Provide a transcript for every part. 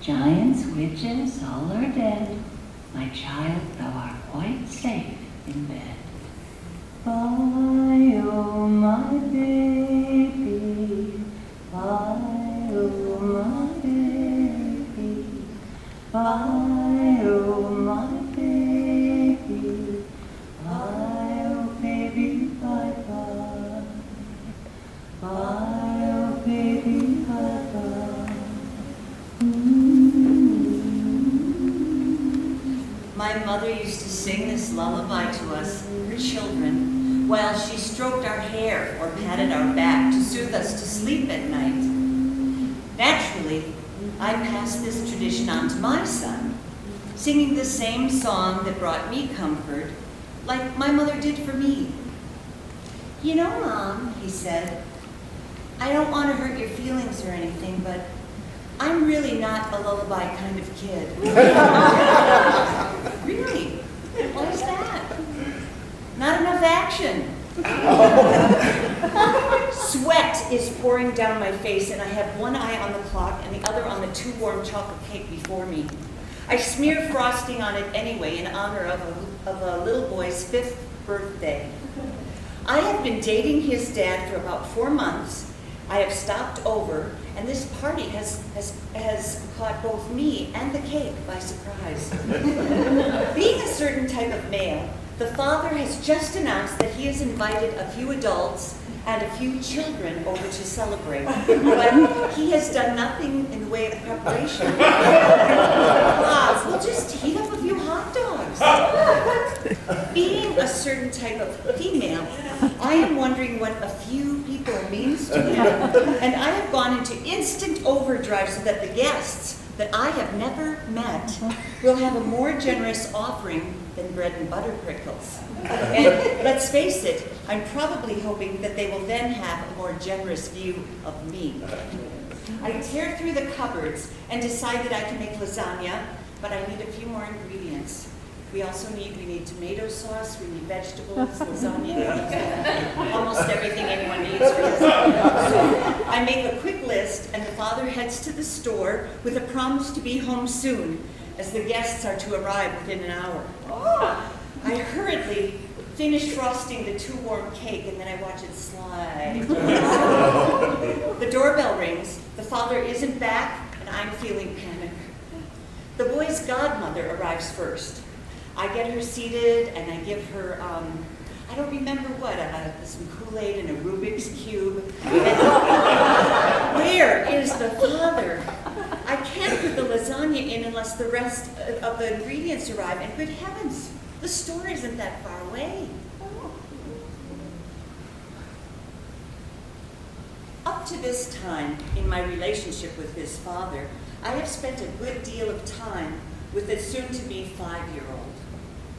Giants, witches, all are dead. My child, thou art quite safe in bed. Bye, oh my baby. Bye, oh my baby. Bye, oh my baby. Bye, oh baby, bye-bye. Bye, oh baby, bye-bye. My mother used to sing this lullaby to us, her children, while she stroked our hair or patted our back to soothe us to sleep at night. Naturally, I passed this tradition on to my son, singing the same song that brought me comfort, like my mother did for me. You know, Mom, he said, I don't want to hurt your feelings or anything, but I'm really not a lullaby kind of kid. Really? Why is that? Not enough action. Sweat is pouring down my face, and I have one eye on the clock and the other on the too warm chocolate cake before me. I smear frosting on it anyway in honor of a little boy's 5th birthday. I have been dating his dad for about 4 months. I have stopped over, and this party has caught both me and the cake by surprise. Being a certain type of male, the father has just announced that he has invited a few adults and a few children over to celebrate, but he has done nothing in the way of preparation. We'll just heat up a few hot dogs. Being a certain type of female, I am wondering what a few people means to him, and I have gone into instant overdrive so that the guests that I have never met will have a more generous offering than bread and butter prickles. And let's face it, I'm probably hoping that they will then have a more generous view of me. I tear through the cupboards and decide that I can make lasagna, but I need a few more ingredients. We need tomato sauce, we need vegetables, lasagna, almost everything anyone needs for lasagna. So I make a quick list, and the father heads to the store with a promise to be home soon, as the guests are to arrive within an hour. I hurriedly finish frosting the too warm cake, and then I watch it slide. The doorbell rings, the father isn't back, and I'm feeling panic. The boy's godmother arrives first. I get her seated, and I give her, I don't remember what, some Kool-Aid and a Rubik's Cube. Where is the father? I can't put the lasagna in unless the rest of the ingredients arrive, and good heavens, the store isn't that far away. Up to this time in my relationship with his father, I have spent a good deal of time with the soon-to-be 5-year-old.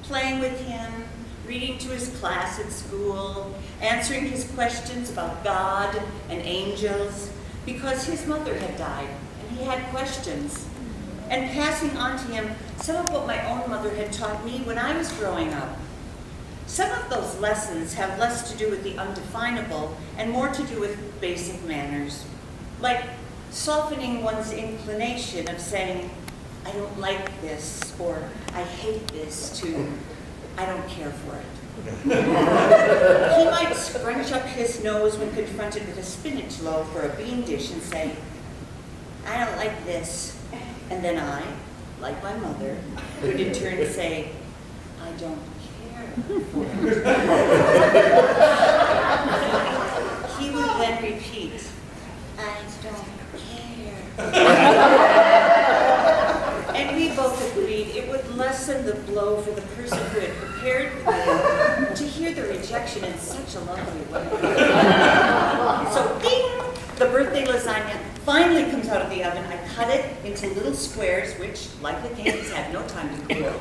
Playing with him, reading to his class at school, answering his questions about God and angels, because his mother had died and he had questions, and passing on to him some of what my own mother had taught me when I was growing up. Some of those lessons have less to do with the undefinable and more to do with basic manners, like softening one's inclination of saying, I don't like this, or I hate this, to I don't care for it. He might scrunch up his nose when confronted with a spinach loaf or a bean dish and say, I don't like this. And then I, like my mother, would in turn say, I don't care for it. He would then repeat, I don't care. And we both agreed it would lessen the blow for the person who had prepared for me to hear the rejection in such a lovely way. So, ding! The birthday lasagna finally comes out of the oven. I cut it into little squares, which, like the cakes, had no time to cool.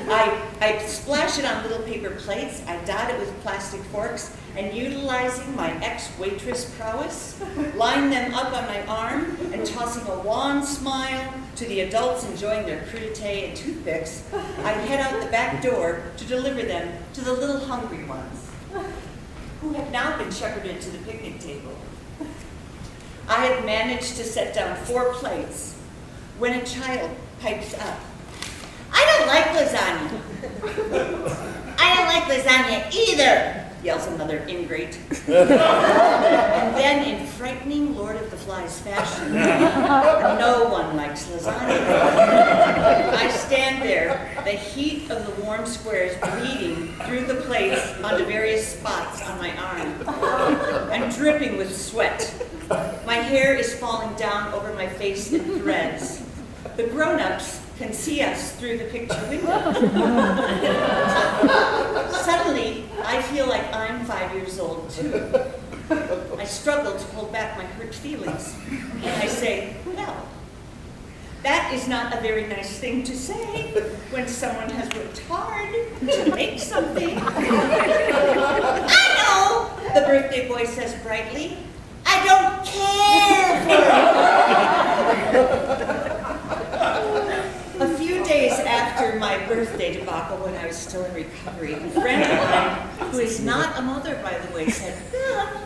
I splash it on little paper plates. I dot it with plastic forks, and utilizing my ex-waitress prowess, line them up on my arm, and tossing a wan smile to the adults enjoying their crudité and toothpicks, I head out the back door to deliver them to the little hungry ones, who have now been shepherded to the picnic table. I had managed to set down 4 plates, when a child pipes up, "I don't like lasagna." "I don't like lasagna either," yells another ingrate. And then in frightening Lord of the Flies fashion, no one likes lasagna. I stand there, the heat of the warm squares bleeding through the plates onto various spots on my arm. I'm dripping with sweat. My hair is falling down over my face in threads. The grown-ups can see us through the picture window. Suddenly, I feel like I'm 5 years old too. I struggle to hold back my hurt feelings. And I say, "Well, that is not a very nice thing to say when someone has worked hard to make something." "I know," the birthday boy says brightly. "I don't care for it." A few days after my birthday debacle, when I was still in recovery, a friend of mine, who is not a mother, by the way, said, "Beth,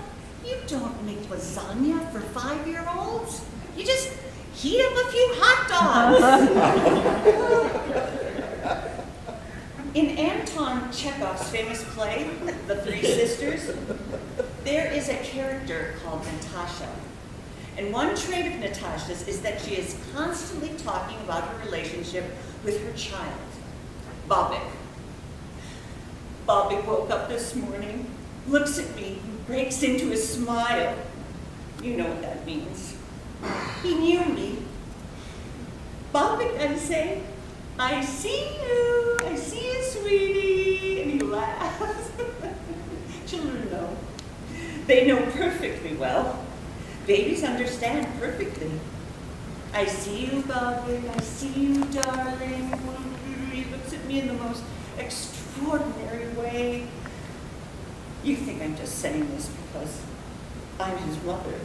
you don't make lasagna for 5-year-olds. You just heat up a few hot dogs." In Anton Chekhov's famous play, The Three Sisters, there is a character called Natasha. And one trait of Natasha's is that she is constantly talking about her relationship with her child, Bobik. Bobik woke up this morning, looks at me, and breaks into a smile. You know what that means. He knew me. "Bobik," I say, "I see you, sweetie," and he laughs. Children know. They know perfectly well. Babies understand perfectly. "I see you, Bobby, I see you, darling." He looks at me in the most extraordinary way. You think I'm just saying this because I'm his mother.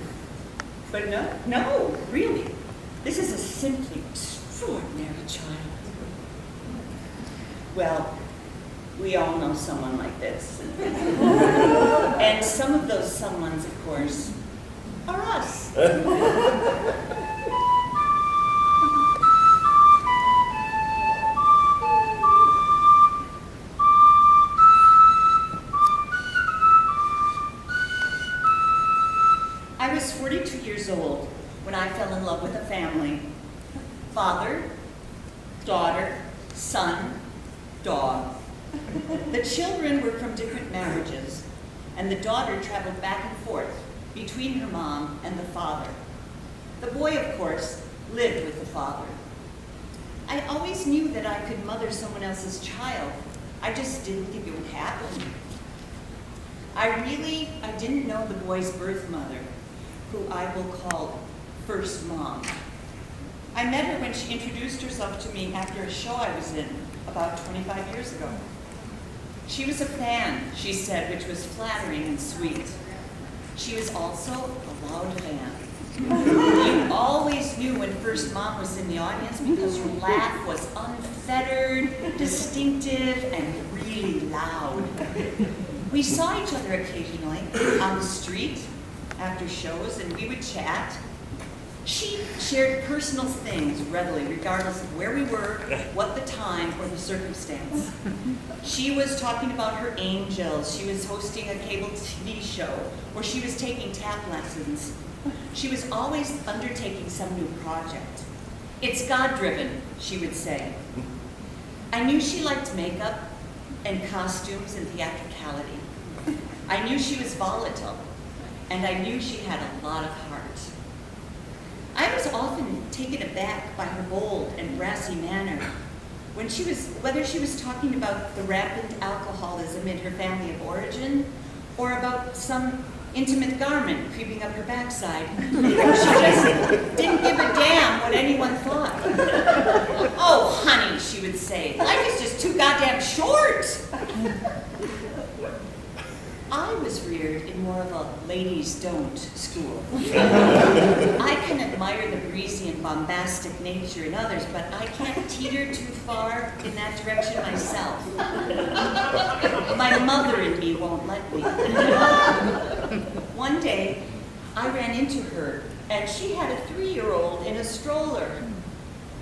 But no, really. This is a simply extraordinary child. Well, we all know someone like this. And some of those someones, of course, are us. I was 42 years old when I fell in love with a family. Father, daughter, son, dog. The children were from different marriages, and the daughter traveled back and forth between her mom and the father. The boy, of course, lived with the father. I always knew that I could mother someone else's child. I just didn't think it would happen. I didn't know the boy's birth mother, who I will call First Mom. I met her when she introduced herself to me after a show I was in about 25 years ago. She was a fan, she said, which was flattering and sweet. She was also a loud fan. You always knew when First Mom was in the audience because her laugh was unfettered, distinctive, and really loud. We saw each other occasionally on the street after shows, and we would chat. She shared personal things readily, regardless of where we were, what the time, or the circumstance. She was talking about her angels. She was hosting a cable TV show, or she was taking tap lessons. She was always undertaking some new project. "It's God-driven," she would say. I knew she liked makeup and costumes and theatricality. I knew she was volatile, and I knew she had a lot of heart. I was often taken aback by her bold and brassy manner, whether she was talking about the rampant alcoholism in her family of origin, or about some intimate garment creeping up her backside. She just didn't give a damn what anyone thought. "Oh, honey," she would say, "life is just too goddamn short." I was reared in more of a ladies don't school. I can admire the breezy and bombastic nature in others, but I can't teeter too far in that direction myself. My mother and me won't let me. One day, I ran into her, and she had a 3-year-old in a stroller.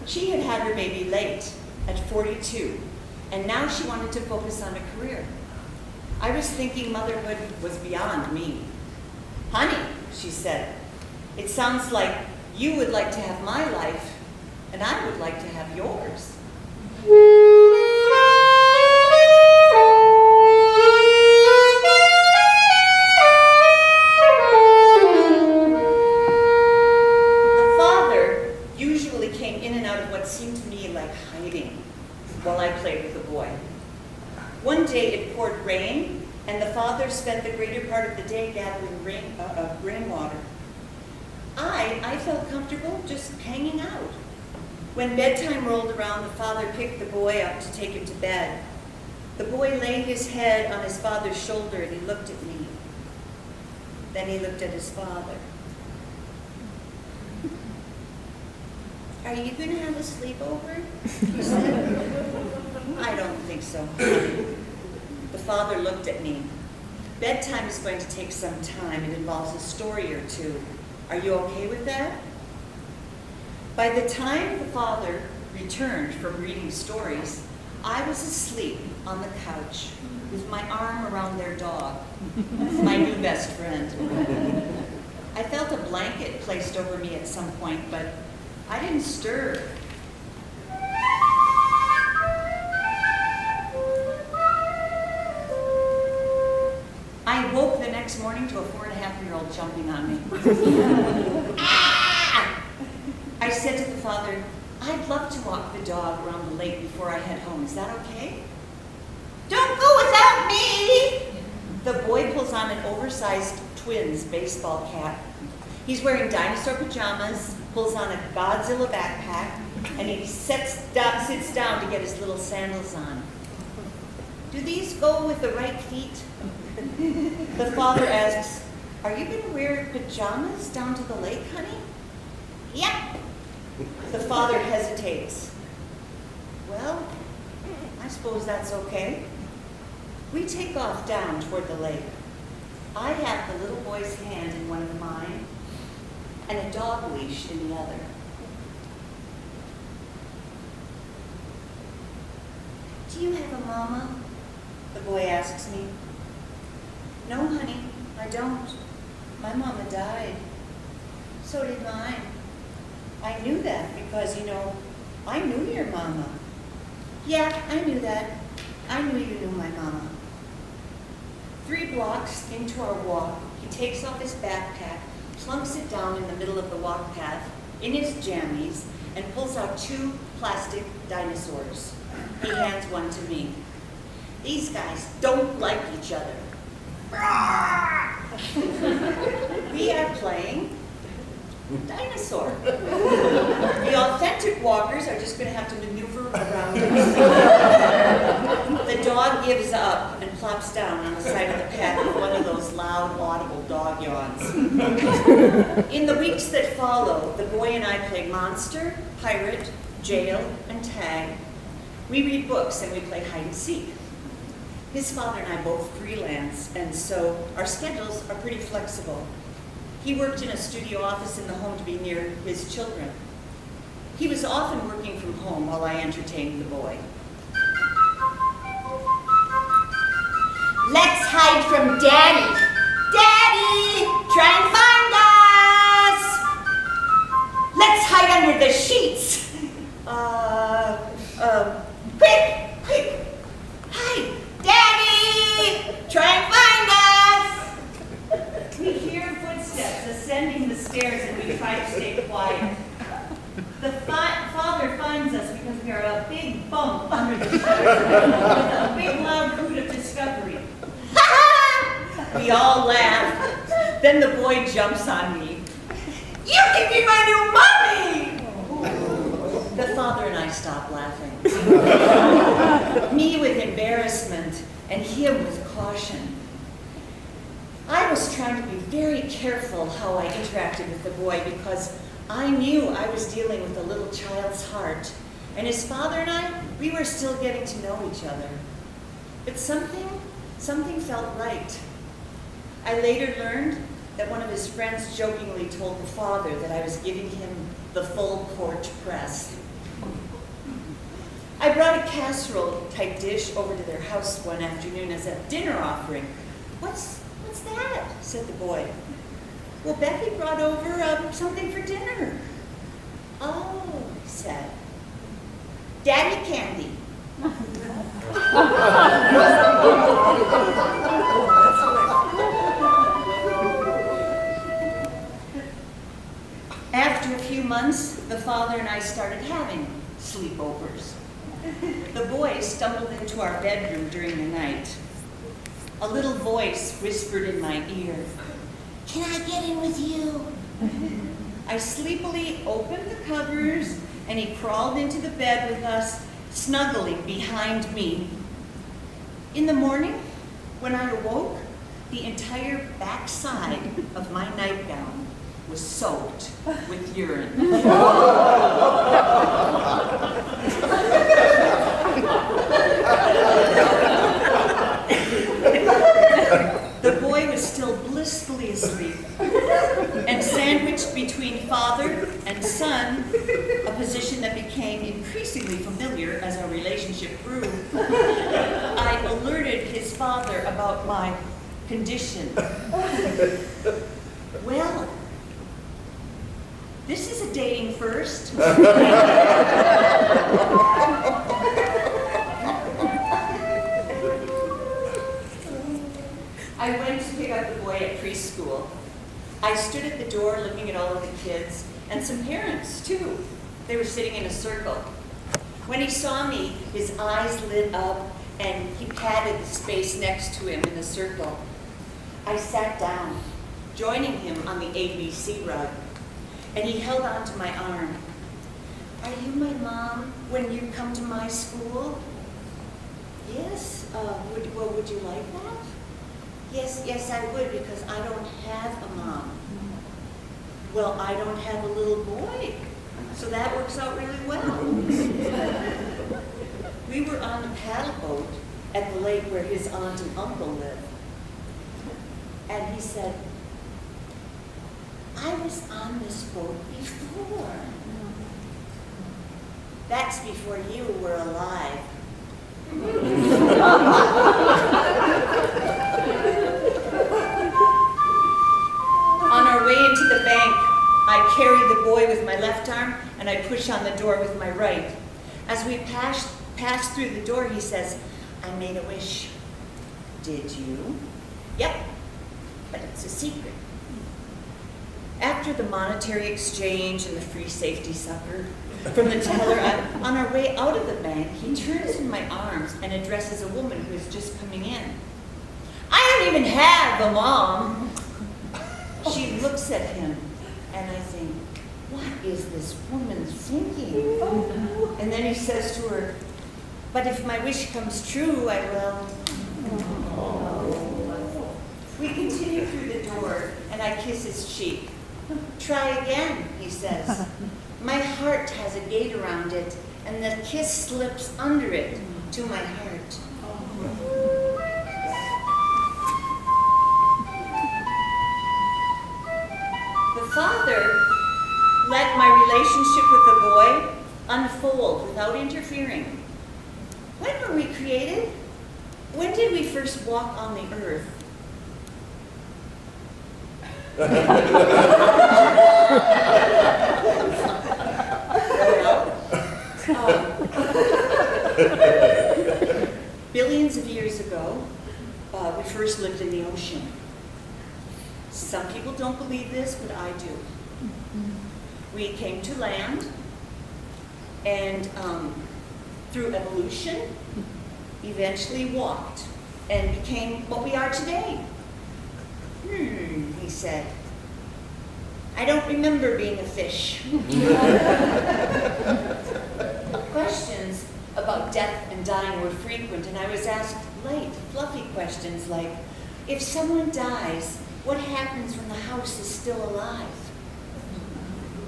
She had had her baby late, at 42, and now she wanted to focus on a career. I was thinking motherhood was beyond me. Honey, she said, it sounds like you would like to have my life, and I would like to have yours. The father usually came in and out of what seemed to me like hiding while I played with the boy. One day it poured rain, and the father spent the greater part of the day gathering rainwater. I felt comfortable just hanging out. When bedtime rolled around, the father picked the boy up to take him to bed. The boy laid his head on his father's shoulder and he looked at me. Then he looked at his father. Are you going to have a sleepover? He said. I don't think so. The father looked at me. Bedtime is going to take some time. It involves a story or two. Are you okay with that? By the time the father returned from reading stories, I was asleep on the couch with my arm around their dog, my new best friend. I felt a blanket placed over me at some point, but I didn't stir. I woke the next morning to a 4.5-year-old jumping on me. Ah! I said to the father, I'd love to walk the dog around the lake before I head home. Is that okay? Don't go without me! The boy pulls on an oversized twins baseball cap. He's wearing dinosaur pajamas, pulls on a Godzilla backpack, and he sits down to get his little sandals on. Do these go with the right feet? The father asks, are you going to wear pajamas down to the lake, honey? Yep. The father hesitates. Well, I suppose that's okay. We take off down toward the lake. I have the little boy's hand in one of mine and a dog leash in the other. Do you have a mama? The boy asks me. No, honey, I don't. My mama died. So did mine. I knew that because, I knew your mama. Yeah, I knew that. I knew you knew my mama. 3 blocks into our walk, he takes off his backpack, plunks it down in the middle of the walk path, in his jammies, and pulls out 2 plastic dinosaurs. He hands one to me. These guys don't like each other. We are playing dinosaur. The authentic walkers are just going to have to maneuver around us. The dog gives up and plops down on the side of the path with one of those loud, audible dog yawns. In the weeks that follow, the boy and I play monster, pirate, jail, and tag. We read books and we play hide and seek. His father and I both freelance, and so our schedules are pretty flexible. He worked in a studio office in the home to be near his children. He was often working from home while I entertained the boy. Let's hide from Daddy. Daddy, try and find us. Let's hide under the sheets. Quick. Hide. Daddy, try and find us. We hear footsteps ascending the stairs and we try to stay quiet. The father finds us because we are a big bump under the stairs with a big loud hoot of discovery. We all laugh. Then the boy jumps on me. You can be my new mommy! The father and I stop laughing. Me with embarrassment and him with caution. I was trying to be very careful how I interacted with the boy because I knew I was dealing with a little child's heart, and his father and I, we were still getting to know each other. But something felt right. I later learned that one of his friends jokingly told the father that I was giving him the full court press. I brought a casserole-type dish over to their house one afternoon as a dinner offering. What's that? Said the boy. Well, Bethy brought over something for dinner. Oh, he said. Daddy candy. After a few months, the father and I started having sleepovers. The boy stumbled into our bedroom during the night. A little voice whispered in my ear, "Can I get in with you?" I sleepily opened the covers and he crawled into the bed with us, snuggling behind me. In the morning, when I awoke, the entire backside of my nightgown was soaked with urine. The boy was still blissfully asleep, and sandwiched between father and son, a position that became increasingly familiar as our relationship grew, I alerted his father about my condition. Well, this is a dating first. I went to pick up the boy at preschool. I stood at the door looking at all of the kids, and some parents too. They were sitting in a circle. When he saw me, his eyes lit up, and he patted the space next to him in the circle. I sat down, joining him on the ABC rug, and he held on to my arm. "Are you my mom when you come to my school?" "Yes, would you like that?" Yes, I would, because I don't have a mom." "Well, I don't have a little boy, so that works out really well." We were on a paddle boat at the lake where his aunt and uncle lived. And he said, "I was on this boat before." "That's before you were alive." On our way into the bank, I carried the boy with my left arm and I push on the door with my right. As we passed through the door, he says, "I made a wish." "Did you?" "Yep, but it's a secret." After the monetary exchange and the free safety supper from the teller, on our way out of the bank, he turns in my arms and addresses a woman who is just coming in. "I don't even have a mom." She looks at him, and I think, what is this woman thinking? And then he says to her, "But if my wish comes true, I will." We continue through the door, and I kiss his cheek. "Try again," he says. My heart has a gate around it, and the kiss slips under it to my heart. The father let my relationship with the boy unfold without interfering. When were we created? When did we first walk on the earth? Billions of years ago, we first lived in the ocean. Some people don't believe this, but I do. We came to land, and through evolution, eventually walked and became what we are today. He said. "I don't remember being a fish." Questions about death and dying were frequent, and I was asked light, fluffy questions like, if someone dies, what happens when the house is still alive?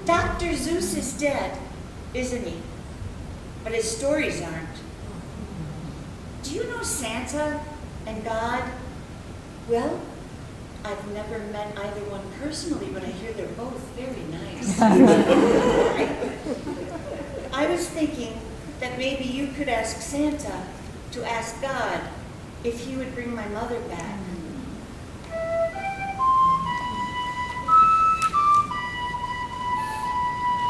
Dr. Zeus is dead, isn't he? But his stories aren't. Do you know Santa and God? Well, I've never met either one personally, but I hear they're both very nice. I was thinking, that maybe you could ask Santa to ask God if he would bring my mother back.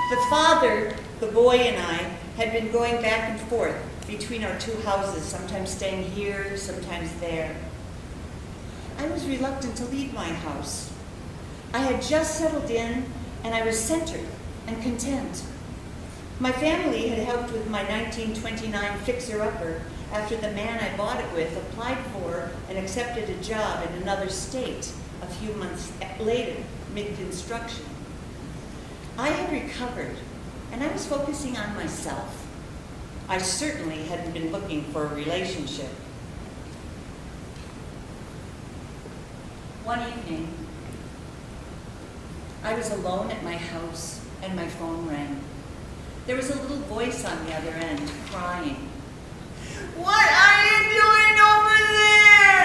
The father, the boy, and I had been going back and forth between our two houses, sometimes staying here, sometimes there. I was reluctant to leave my house. I had just settled in, and I was centered and content. My family had helped with my 1929 fixer-upper after the man I bought it with applied for and accepted a job in another state a few months later, mid-construction. I had recovered, and I was focusing on myself. I certainly hadn't been looking for a relationship. One evening, I was alone at my house, and my phone rang. There was a little voice on the other end, crying. "What are you doing over there?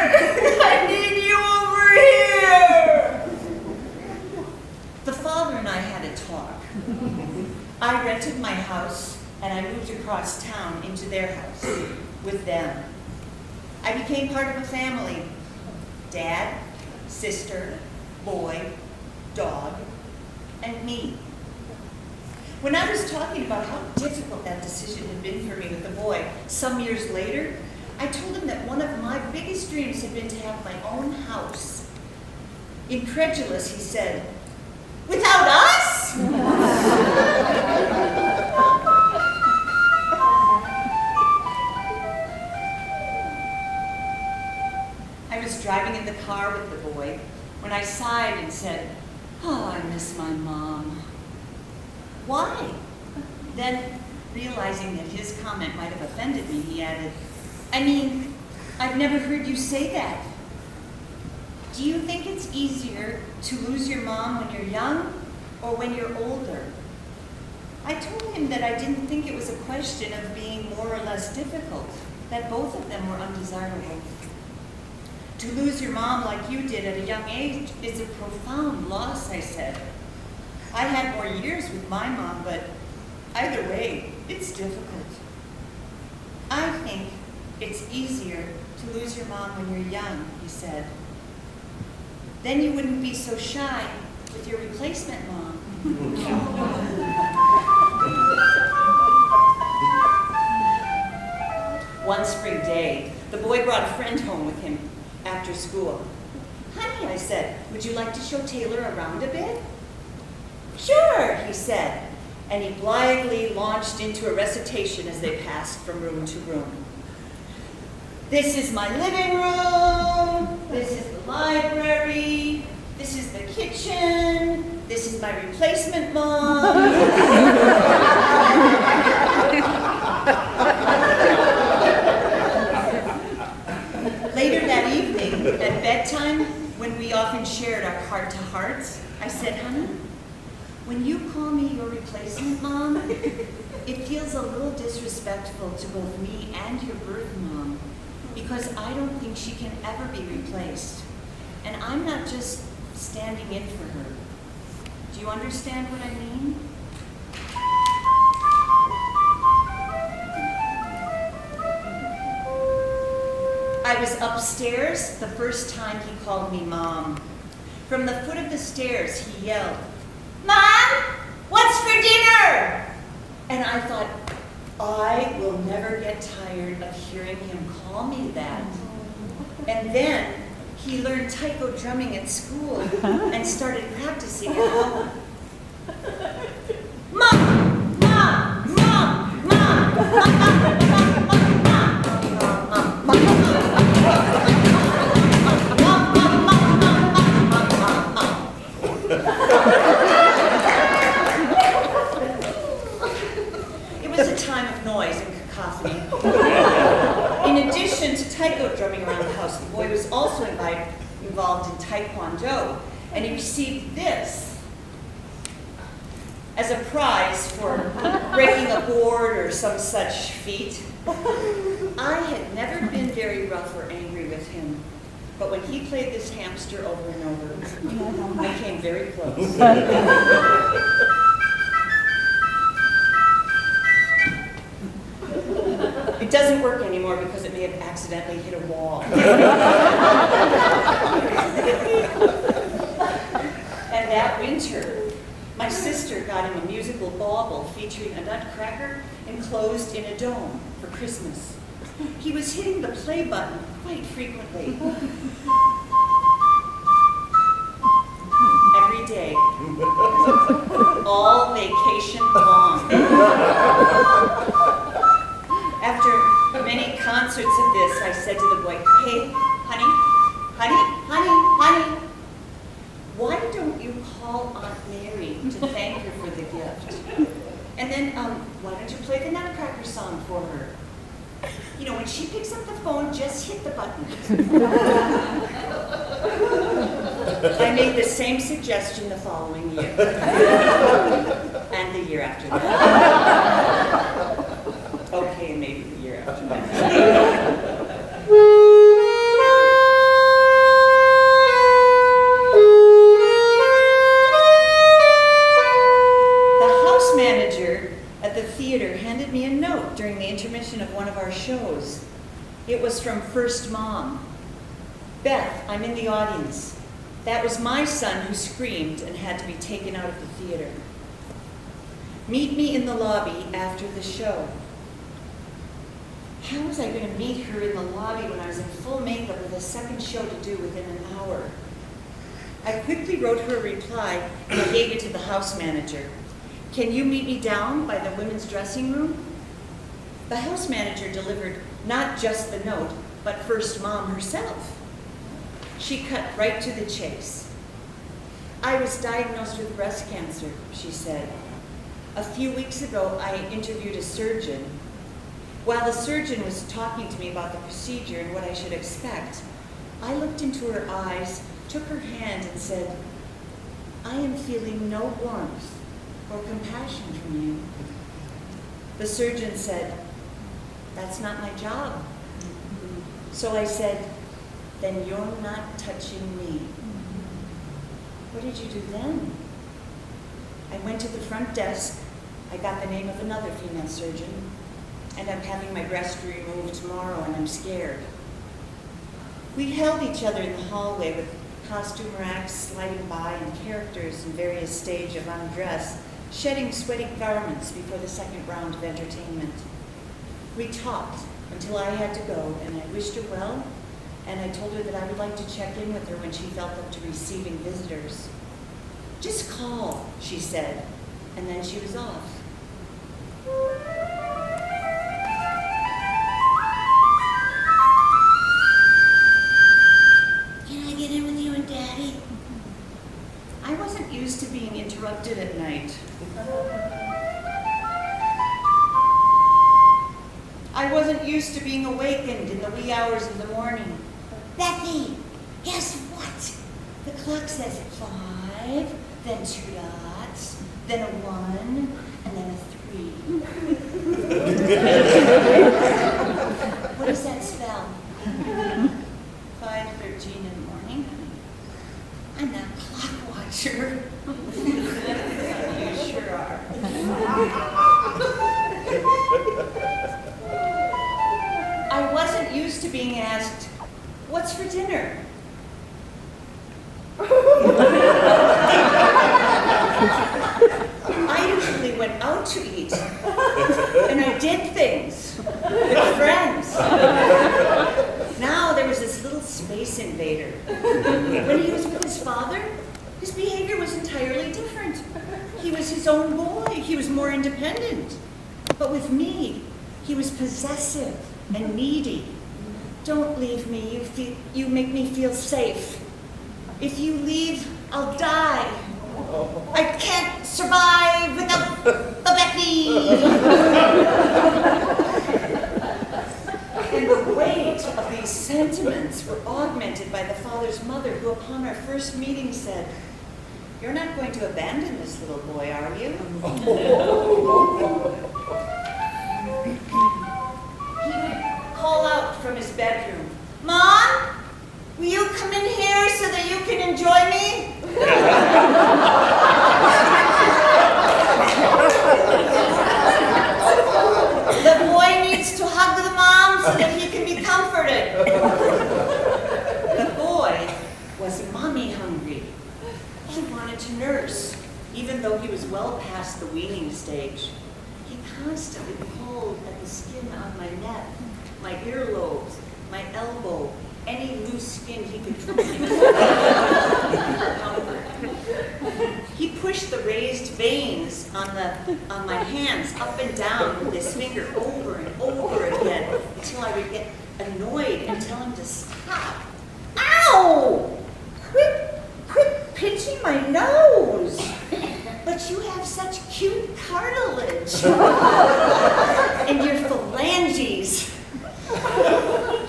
I need you over here!" The father and I had a talk. I rented my house, and I moved across town into their house with them. I became part of a family. Dad, sister, boy, dog, and me. When I was talking about how difficult that decision had been for me with the boy, some years later, I told him that one of my biggest dreams had been to have my own house. Incredulous, he said, "Without us?" I was driving in the car with the boy when I sighed and said, "Oh, I miss my mom." "Why?" Then, realizing that his comment might have offended me, he added, "I mean, I've never heard you say that. Do you think it's easier to lose your mom when you're young or when you're older?" I told him that I didn't think it was a question of being more or less difficult, that both of them were undesirable. To lose your mom like you did at a young age is a profound loss, I said. I had more years with my mom, but either way, it's difficult. I think it's easier to lose your mom when you're young, he said. Then you wouldn't be so shy with your replacement mom. One spring day, the boy brought a friend home with him after school. "Honey," I said, "would you like to show Taylor around a bit?" "Sure," he said, and he blithely launched into a recitation as they passed from room to room. "This is my living room, this is the library, this is the kitchen, this is my replacement mom." Later that evening, at bedtime, when we often shared our heart-to-hearts, I said, "Honey, when you call me your replacement mom, it feels a little disrespectful to both me and your birth mom, because I don't think she can ever be replaced. And I'm not just standing in for her. Do you understand what I mean?" I was upstairs the first time he called me Mom. From the foot of the stairs, he yelled, "Mom, what's for dinner?" And I thought, I will never get tired of hearing him call me that. And then he learned taiko drumming at school and started practicing at home. "Mom, Mom, Mom, Mom, Mom, In addition to taiko drumming around the house, the boy was also involved in taekwondo, and he received this as a prize for breaking a board or some such feat. I had never been very rough or angry with him, but when he played this hamster over and over, I came very close. It doesn't work anymore because it may have accidentally hit a wall. And that winter, my sister got him a musical bauble featuring a nutcracker enclosed in a dome for Christmas. He was hitting the play button quite frequently. Every day. All vacation long. After many concerts of this, I said to the boy, "Hey, honey, why don't you call Aunt Mary to thank her for the gift? And then, why don't you play the Nutcracker song for her? You know, when she picks up the phone, just hit the button." I made the same suggestion the following year. And the year after that. Okay, maybe the year after that. The house manager at the theater handed me a note during the intermission of one of our shows. It was from First Mom. "Beth, I'm in the audience. That was my son who screamed and had to be taken out of the theater. Meet me in the lobby after the show." How was I going to meet her in the lobby when I was in full makeup with a second show to do within an hour? I quickly wrote her a reply and I gave it to the house manager. "Can you meet me down by the women's dressing room?" The house manager delivered not just the note, but First Mom herself. She cut right to the chase. "I was diagnosed with breast cancer," she said. "A few weeks ago, I interviewed a surgeon. While the surgeon was talking to me about the procedure and what I should expect, I looked into her eyes, took her hand, and said, 'I am feeling no warmth or compassion from you.' The surgeon said, 'That's not my job.' So I said, 'Then you're not touching me.' What did you do then?" "I went to the front desk. I got the name of another female surgeon, and I'm having my breast removed tomorrow, and I'm scared." We held each other in the hallway with costume racks sliding by and characters in various stages of undress, shedding sweaty garments before the second round of entertainment. We talked until I had to go, and I wished her well, and I told her that I would like to check in with her when she felt up to receiving visitors. "Just call," she said, and then she was off. "Can I get in with you and Daddy?" I wasn't used to being interrupted at night. I wasn't used to being awakened in the wee hours of the morning. "Bethy, guess what? The clock says 5, then 2 dots, then a 1, and then a 3. What does that spell?" 5:13 in the morning. "I'm not a clock watcher." You sure are. I wasn't used to being asked, "What's for dinner?" I usually went out to eat, and I did things with friends. Now there was this little space invader. When he was with his father, his behavior was entirely different. He was his own boy. He was more independent. But with me, he was possessive and needy. "Don't leave me. You make me feel safe. If you leave, I'll die. I can't survive without the Becky." And the weight of these sentiments were augmented by the father's mother, who upon our first meeting said, "You're not going to abandon this little boy, are you?" He would call out from his bedroom, "Mom, will you come in here so that you can enjoy me?" "The boy needs to hug the so that he can be comforted. The boy was mommy hungry. He wanted to nurse, even though he was well past the weaning stage. He constantly pulled at the skin on my neck, my earlobes, my elbow, any loose skin he could find. He pushed the raised veins on my hands up and down with his finger over and over again until I would get annoyed and tell him to stop. Ow! Quit pinching my nose! But you have such cute cartilage in your phalanges.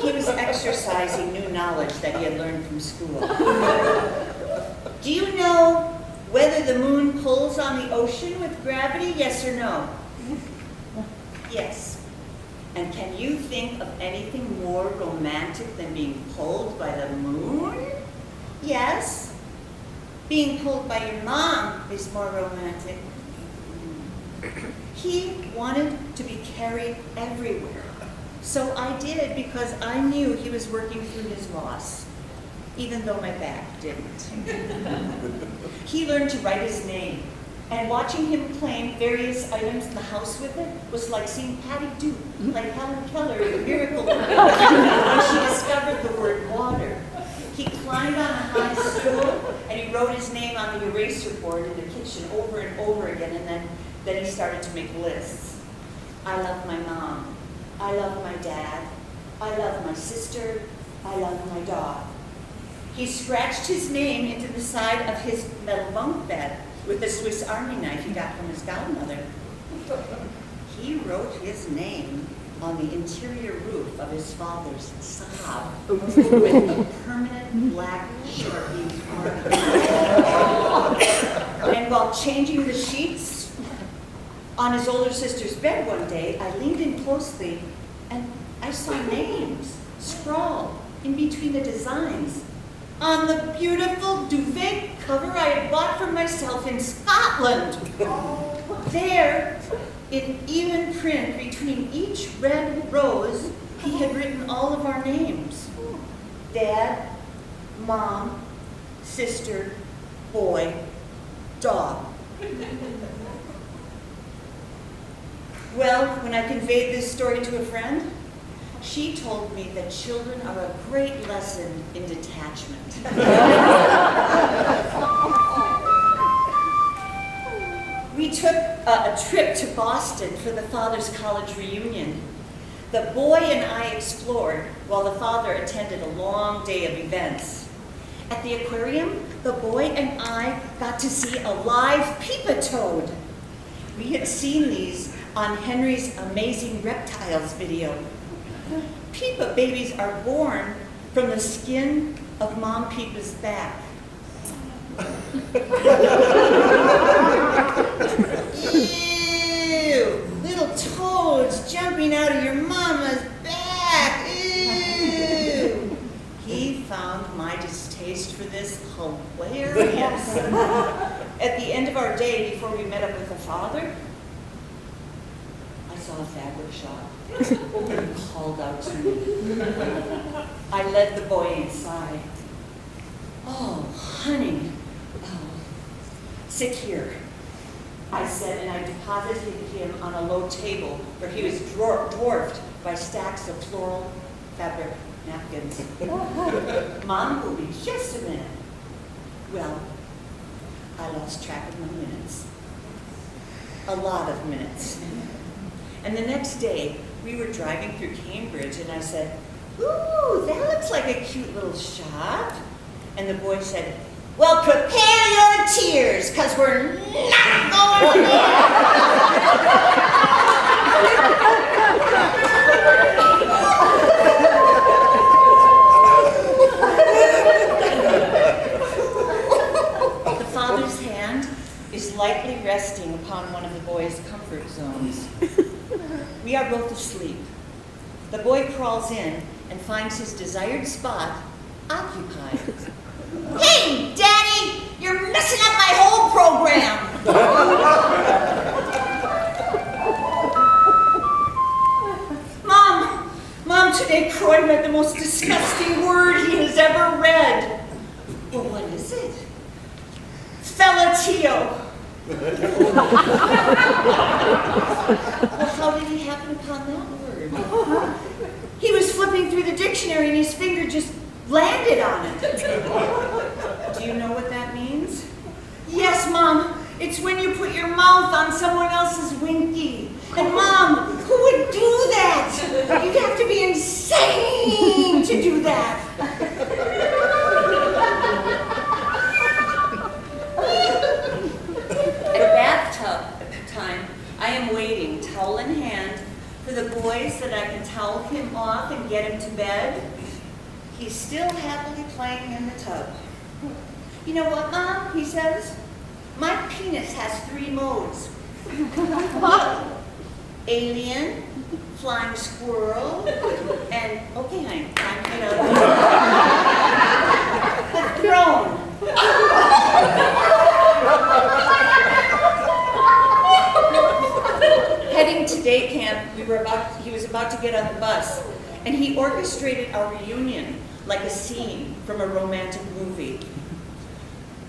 He was exercising new knowledge that he had learned from school. Do you know whether the moon pulls on the ocean with gravity, yes or no? Yes. And can you think of anything more romantic than being pulled by the moon? Yes. Being pulled by your mom is more romantic. He wanted to be carried everywhere. So I did, because I knew he was working through his loss, even though my back didn't. He learned to write his name, and watching him claim various items in the house with it was like seeing Patty Duke, like Helen Keller in Miracle Woman, when she discovered the word water. He climbed on a high stool, and he wrote his name on the eraser board in the kitchen over and over again, and then he started to make lists. I love my mom. I love my dad. I love my sister. I love my dog. He scratched his name into the side of his metal bunk bed with a Swiss Army knife he got from his godmother. He wrote his name on the interior roof of his father's Saab with a permanent black Sharpie marker. And while changing the sheets on his older sister's bed one day, I leaned in closely and I saw names scrawled in between the designs on the beautiful duvet cover I had bought for myself in Scotland. There, in even print between each red rose, he had written all of our names. Dad, Mom, sister, boy, dog. Well, when I conveyed this story to a friend, she told me that children are a great lesson in detachment. We took a trip to Boston for the father's college reunion. The boy and I explored while the father attended a long day of events. At the aquarium, the boy and I got to see a live peepa toad. We had seen these on Henry's Amazing Reptiles video. Peepa babies are born from the skin of Mom Peepa's back. Ew! Little toads jumping out of your mama's back! Ew! He found my distaste for this hilarious. At the end of our day, before we met up with the father, I saw a fabric shop. He called out to me. I led the boy inside. Oh, honey. Oh, sit here, I said, and I deposited him on a low table where he was dwarfed by stacks of floral fabric napkins. Mom will be just a minute. Well, I lost track of my minutes. A lot of minutes. And the next day, we were driving through Cambridge, and I said, "Ooh, that looks like a cute little shop." And the boy said, "Well, prepare your tears, because we're not going there." The father's hand is lightly resting upon one of the boy's comfort zones. We are both asleep. The boy crawls in and finds his desired spot occupied. "Hey, Daddy, you're messing up my whole program." Mom, day Croy read the most disgusting word he has ever read. Well, what is it? Fellatio. Well, how did he happen upon that word? He was flipping through the dictionary and his finger just landed on it. Do you know what that means? Yes, Mom. It's when you put your mouth on someone else's winky. And Mom, who would do that? You'd have to be insane to do that. At bathtub time, I am waiting, towel in hand, for the boys that I can towel him off and get him to bed. He's still happily playing in the tub. You know what, Mom? He says. My penis has 3 modes. Alien, flying squirrel, and, okay, honey, I'm the throne. Heading to day camp, he was about to get on the bus, and he orchestrated our reunion like a scene from a romantic movie.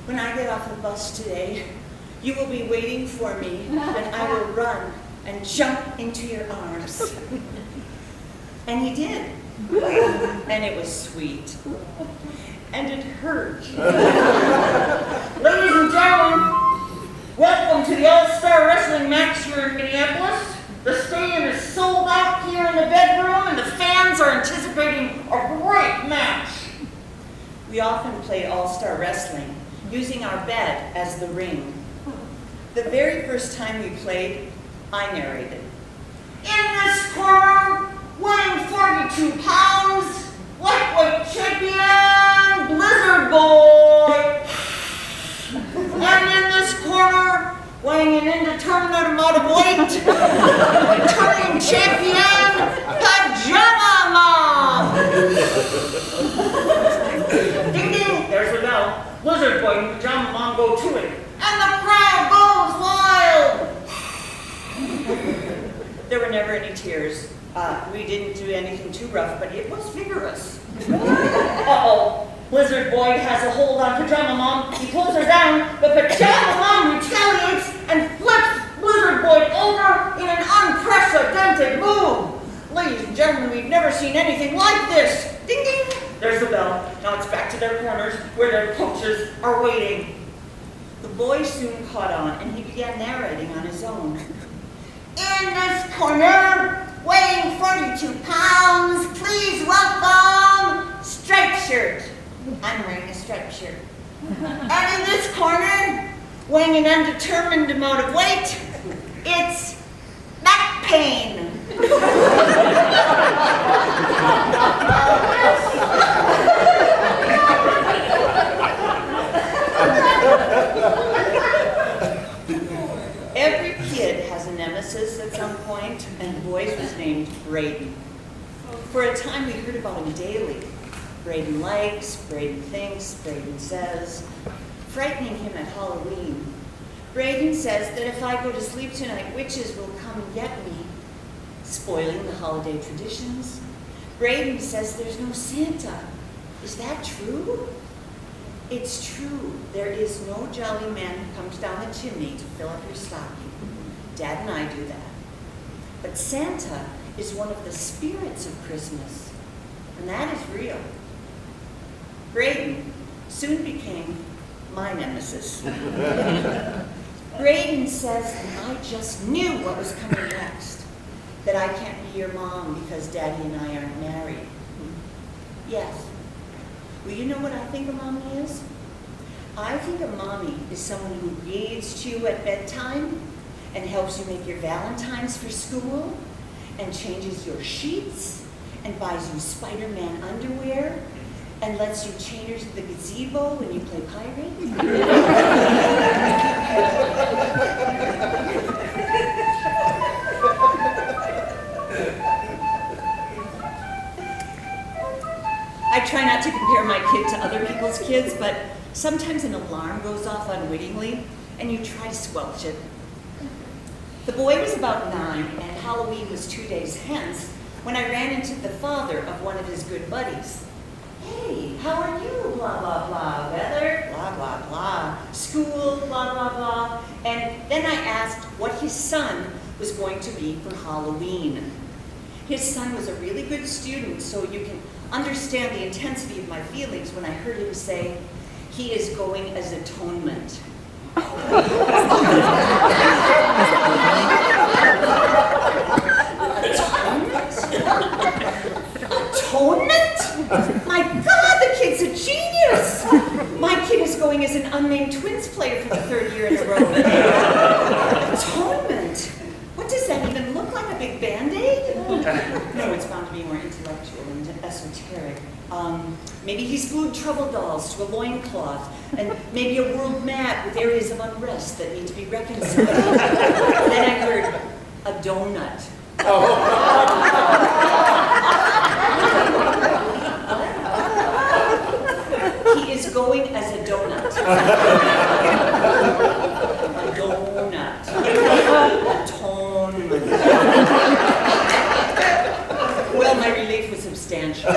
When I get off the bus today, you will be waiting for me, and I will run and jump into your arms. And he did. And it was sweet. And it hurt. Ladies and gentlemen, welcome to the All-Star Wrestling match here in Minneapolis. The stadium is sold out here in the bedroom, and the fans are anticipating a great match. We often play All-Star Wrestling, using our bed as the ring. The very first time we played, I narrated. In this corner, weighing 42 pounds, lightweight champion, Blizzard Boy. And in this corner, weighing an indeterminate amount of weight, returning champion, Pajama Mom. Ding ding, there's the bell. Blizzard Boy and Pajama Mom go to it, and the crowd goes wild. There were never any tears. We didn't do anything too rough, but it was vigorous. Uh-oh, Blizzard Boy has a hold on Pajama Mom. He pulls her down, but Pajama Mom retaliates and flips Blizzard Boy over in an unprecedented move. Ladies and gentlemen, we've never seen anything like this. Ding ding. There's the bell. Now it's back to their corners where their coaches are waiting. The boy soon caught on, and he began narrating on his own. In this corner, weighing 42 pounds, please welcome Striped Shirt. I'm wearing a striped shirt. And in this corner, weighing an undetermined amount of weight, it's back pain. Every kid has a nemesis at some point, and the boy's was named Braden. For a time, we heard about him daily. Braden likes, Braden thinks, Braden says, frightening him at Halloween. Braden says that if I go to sleep tonight, witches will come and get me, spoiling the holiday traditions. Braden says there's no Santa. Is that true? It's true. There is no jolly man who comes down the chimney to fill up your stocking. Dad and I do that. But Santa is one of the spirits of Christmas, and that is real. Braden soon became my nemesis. Braden says, and I just knew what was coming next, that I can't be your mom because Daddy and I aren't married. Yes. Well, you know what I think a mommy is? I think a mommy is someone who reads to you at bedtime and helps you make your Valentines for school and changes your sheets and buys you Spider-Man underwear and lets you chain her to the gazebo when you play pirate. I try not to compare my kid to other people's kids, but sometimes an alarm goes off unwittingly, and you try to squelch it. The boy was about 9, and Halloween was 2 days hence, when I ran into the father of one of his good buddies. Hey, how are you? Blah, blah, blah. Weather? Blah, blah, blah. School? Blah, blah, blah. And then I asked what his son was going to be for Halloween. His son was a really good student, so you can understand the intensity of my feelings when I heard him say, he is going as atonement. Atonement? My God, the kid's a genius! My kid is going as an unnamed twins player for the 3rd year in a row. Atonement? What does that even look like, a big Band-Aid? No, it's bound to be more intellectual and esoteric. Maybe he's glued trouble dolls to a loincloth, and maybe a world map with areas of unrest that need to be reconciled. Then I heard a donut. He is going as a donut. A donut. Atonement. Well, my relief was substantial.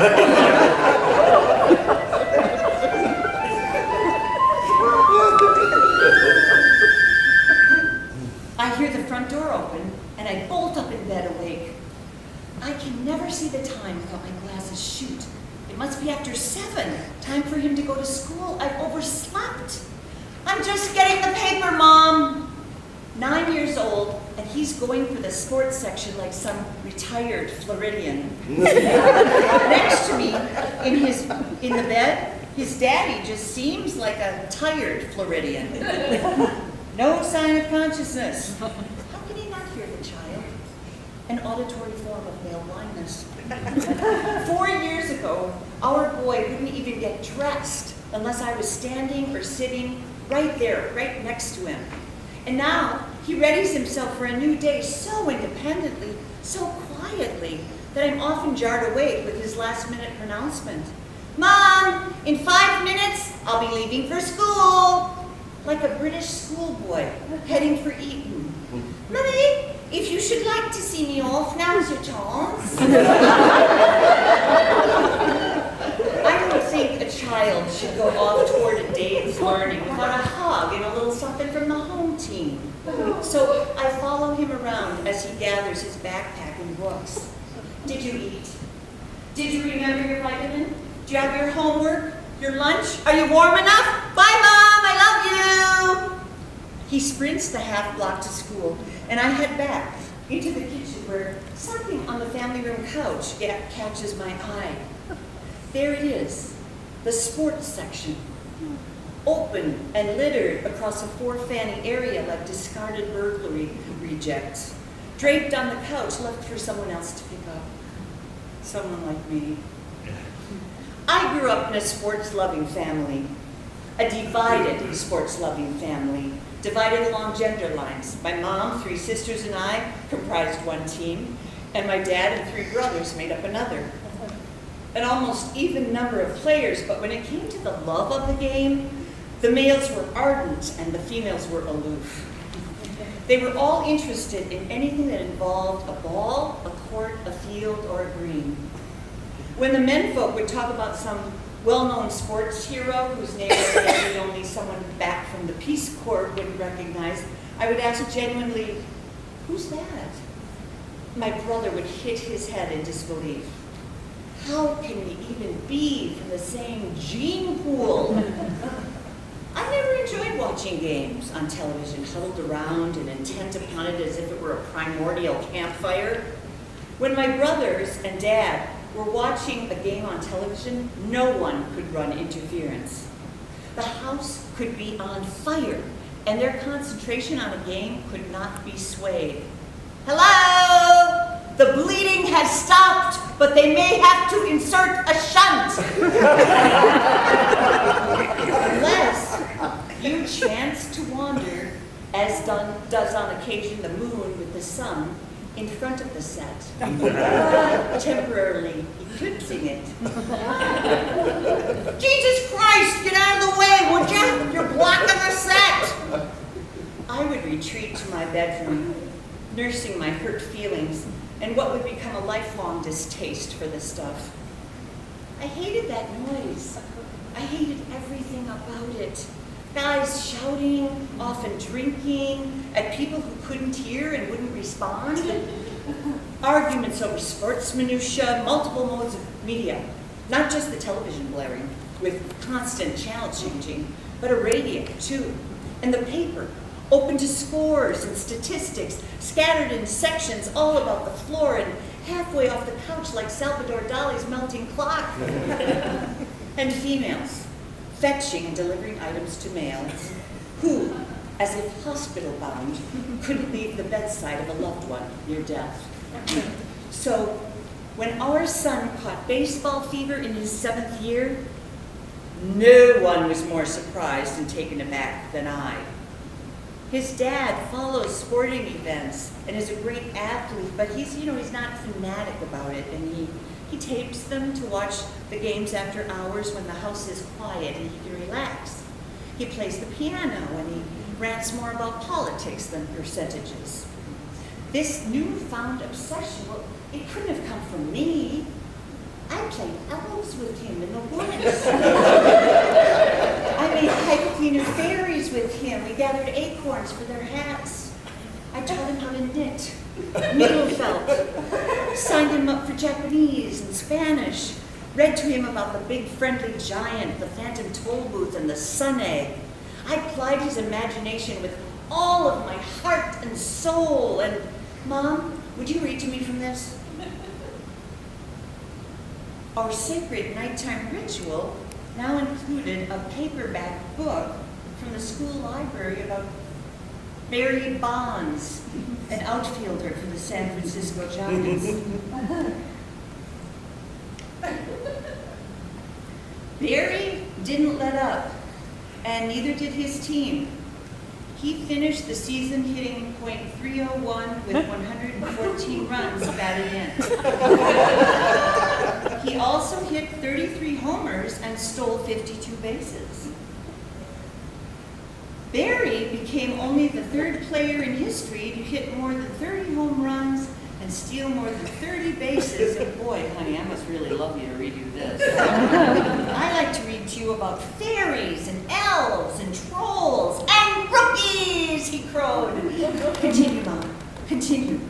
I hear the front door open, and I bolt up in bed awake. I can never see the time without my glasses. Shoot, it must be after 7. Time for him to go to school. I've overslept. I'm just getting the paper, Mom. 9 years old, and he's going for the sports section like some retired Floridian. Next to me, in the bed, his daddy just seems like a tired Floridian. No sign of consciousness. How can he not hear the child? An auditory form of male blindness. 4 years ago, our boy wouldn't even get dressed unless I was standing or sitting right there, right next to him. And now, he readies himself for a new day so independently, so quietly, that I'm often jarred awake with his last-minute pronouncement. Mom, in 5 minutes, I'll be leaving for school. Like a British schoolboy heading for Eton. Mummy, if you should like to see me off, now's your chance. I don't think a child should go off toward a day's learning without a hug and a little something from the home team. So I follow him around as he gathers his backpack and books. Did you eat? Did you remember your vitamin? Do you have your homework? Your lunch? Are you warm enough? Bye, Mom, I love you! He sprints the half block to school, and I head back into the kitchen where something on the family room couch catches my eye. There it is, the sports section. Open and littered across a 4-fanny area like discarded burglary rejects. Draped on the couch, left for someone else to pick up. Someone like me. I grew up in a sports-loving family. A divided sports-loving family. Divided along gender lines. My mom, 3 sisters, and I comprised one team, and my dad and 3 brothers made up another. An almost even number of players, but when it came to the love of the game, the males were ardent and the females were aloof. They were all interested in anything that involved a ball, a court, a field, or a green. When the menfolk would talk about some well-known sports hero whose name maybe only someone back from the Peace Corps would recognize, I would ask genuinely, who's that? My brother would hit his head in disbelief. How can we even be from the same gene pool? I never enjoyed watching games on television, huddled around and intent upon it as if it were a primordial campfire. When my brothers and dad were watching a game on television, no one could run interference. The house could be on fire, and their concentration on a game could not be swayed. Hello? The bleeding has stopped, but they may have to insert a shunt. Unless you chance to wander, as does on occasion the moon with the sun, in front of the set, temporarily eclipsing it. Jesus Christ, get out of the way, would you? You're blocking the set. I would retreat to my bedroom, nursing my hurt feelings and what would become a lifelong distaste for this stuff. I hated that noise. I hated everything about it. Guys shouting, often drinking, at people who couldn't hear and wouldn't respond. Arguments over sports minutiae, multiple modes of media. Not just the television blaring, with constant channel changing, but a radio too. And the paper, open to scores and statistics, scattered in sections all about the floor and halfway off the couch like Salvador Dali's melting clock. And females, fetching and delivering items to males, who, as if hospital-bound, couldn't leave the bedside of a loved one near death. So, when our son caught baseball fever in his 7th year, no one was more surprised and taken aback than I. His dad follows sporting events and is a great athlete, but he's not fanatic about it, and he tapes them to watch the games after hours when the house is quiet and he can relax. He plays the piano and he rants more about politics than percentages. This newfound obsession, well, it couldn't have come from me. I played elves with him in the woods. I made pipe cleaner fairies with him. We gathered acorns for their hats. I taught him how to knit, needle felt, signed him up for Japanese and Spanish, read to him about the big friendly giant, the phantom toll booth, and the sun egg. I plied his imagination with all of my heart and soul. And, Mom, would you read to me from this? Our sacred nighttime ritual now included a paperback book from the school library about Barry Bonds, an outfielder for the San Francisco Giants. Barry didn't let up, and neither did his team. He finished the season hitting .301 with 114 runs batted in. He also hit 33 homers and stole 52 bases. Barry became only the 3rd player in history to hit more than 30 home runs and steal more than 30 bases. And boy, honey, I must really love you to read you this. I like to read to you about fairies and elves and trolls and rookies, he crowed. Continue, Mom, continue.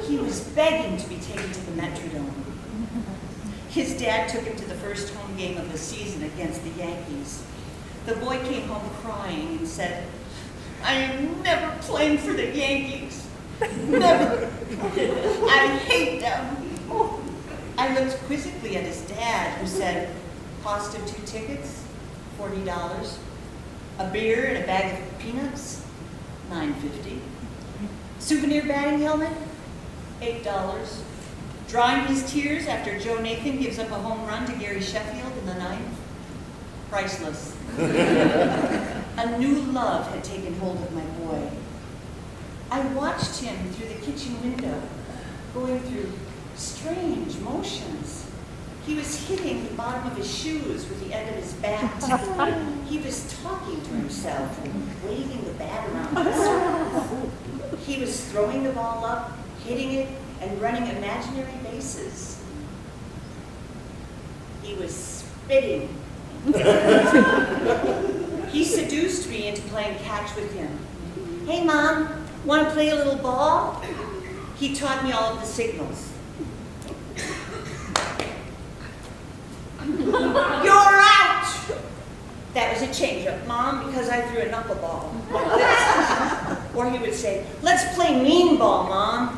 He was begging to be taken to the Metrodome. His dad took him to the first home game of the season against the Yankees. The boy came home crying and said, "I am never playing for the Yankees. Never. I hate them." I looked quizzically at his dad, who said, "Cost of 2 tickets, $40. A beer and a bag of peanuts, $9.50. Souvenir batting helmet, $8. Drying his tears after Joe Nathan gives up a home run to Gary Sheffield in the 9th, priceless." A new love had taken hold of my boy. I watched him through the kitchen window, going through strange motions. He was hitting the bottom of his shoes with the end of his bat. He was talking to himself and waving the bat around in circles. He was throwing the ball up, hitting it, and running imaginary bases. He was spitting. He seduced me into playing catch with him. "Hey, Mom, want to play a little ball?" He taught me all of the signals. "You're out!" That was a change-up, Mom, because I threw a knuckleball like this. Or he would say, "Let's play mean ball, Mom."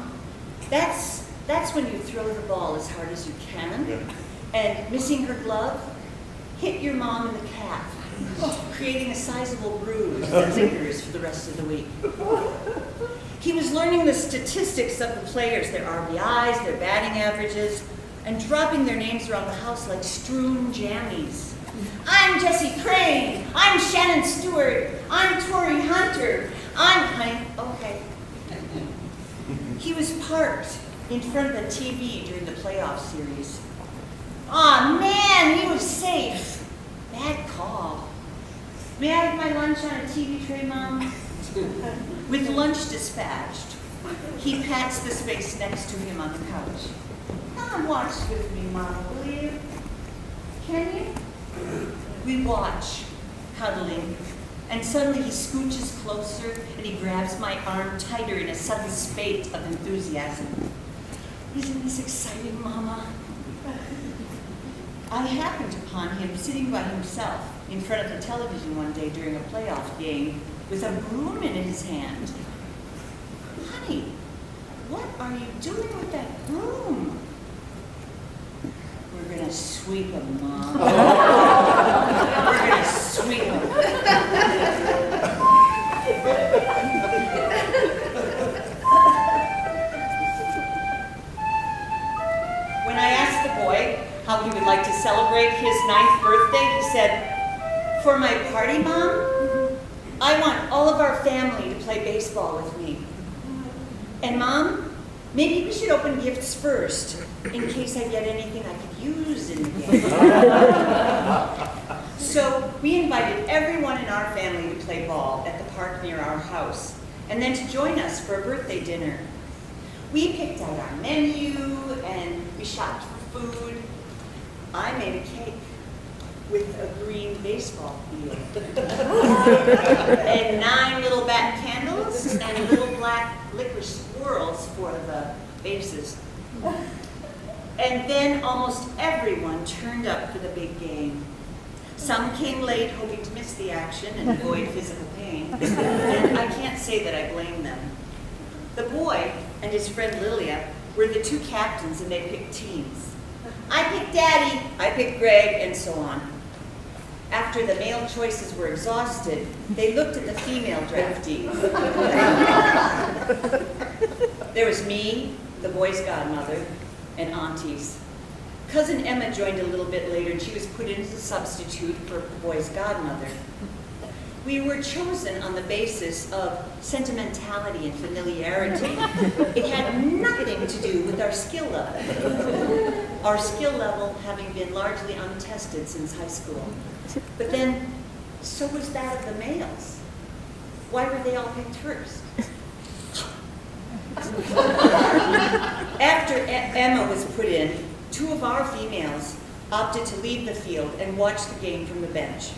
That's when you throw the ball as hard as you can, and missing her glove, hit your mom in the calf, creating a sizable bruise that lingers for the rest of the week. He was learning the statistics of the players, their RBIs, their batting averages, and dropping their names around the house like strewn jammies. "I'm Jesse Crane. I'm Shannon Stewart. I'm Torrey Hunter. honey, okay." He was parked in front of the TV during the playoff series. Aw, man, he was safe. Bad call. "May I have my lunch on a TV tray, Mom?" With lunch dispatched, He pats the space next to him on the couch. Come watch with me, Mama, will you? Can you? We watch, cuddling, and suddenly he scooches closer and he grabs my arm tighter in a sudden spate of enthusiasm. Isn't this exciting, Mama? I happened upon him sitting by himself in front of the television one day during a playoff game with a broom in his hand. Honey, what are you doing with that broom? We're gonna sweep him, Mom. We're gonna sweep him. When I asked the boy how he would like to celebrate his 9th birthday, he said, "For my party, Mom, I want all of our family to play baseball with me. And Mom, maybe we should open gifts first, in case I get anything I could use in the game." So we invited everyone in our family to play ball at the park near our house, and then to join us for a birthday dinner. We picked out our menu, and we shopped for food. I made a cake with a green baseball field, and 9 little bat candles, and little black licorice swirls for the bases. And then almost everyone turned up for the big game. Some came late hoping to miss the action and avoid physical pain, and I can't say that I blame them. The boy and his friend Lilia were the 2 captains, and they picked teams. I picked Daddy, I picked Greg, and so on. After the male choices were exhausted, they looked at the female draftees. There was me, the boy's godmother, and aunties. Cousin Emma joined a little bit later, and she was put in as a substitute for the boy's godmother. We were chosen on the basis of sentimentality and familiarity. It had nothing to do with our skill level. Our skill level having been largely untested since high school. But then, so was that of the males. Why were they all picked first? After Emma was put in, 2 of our females opted to leave the field and watch the game from the bench.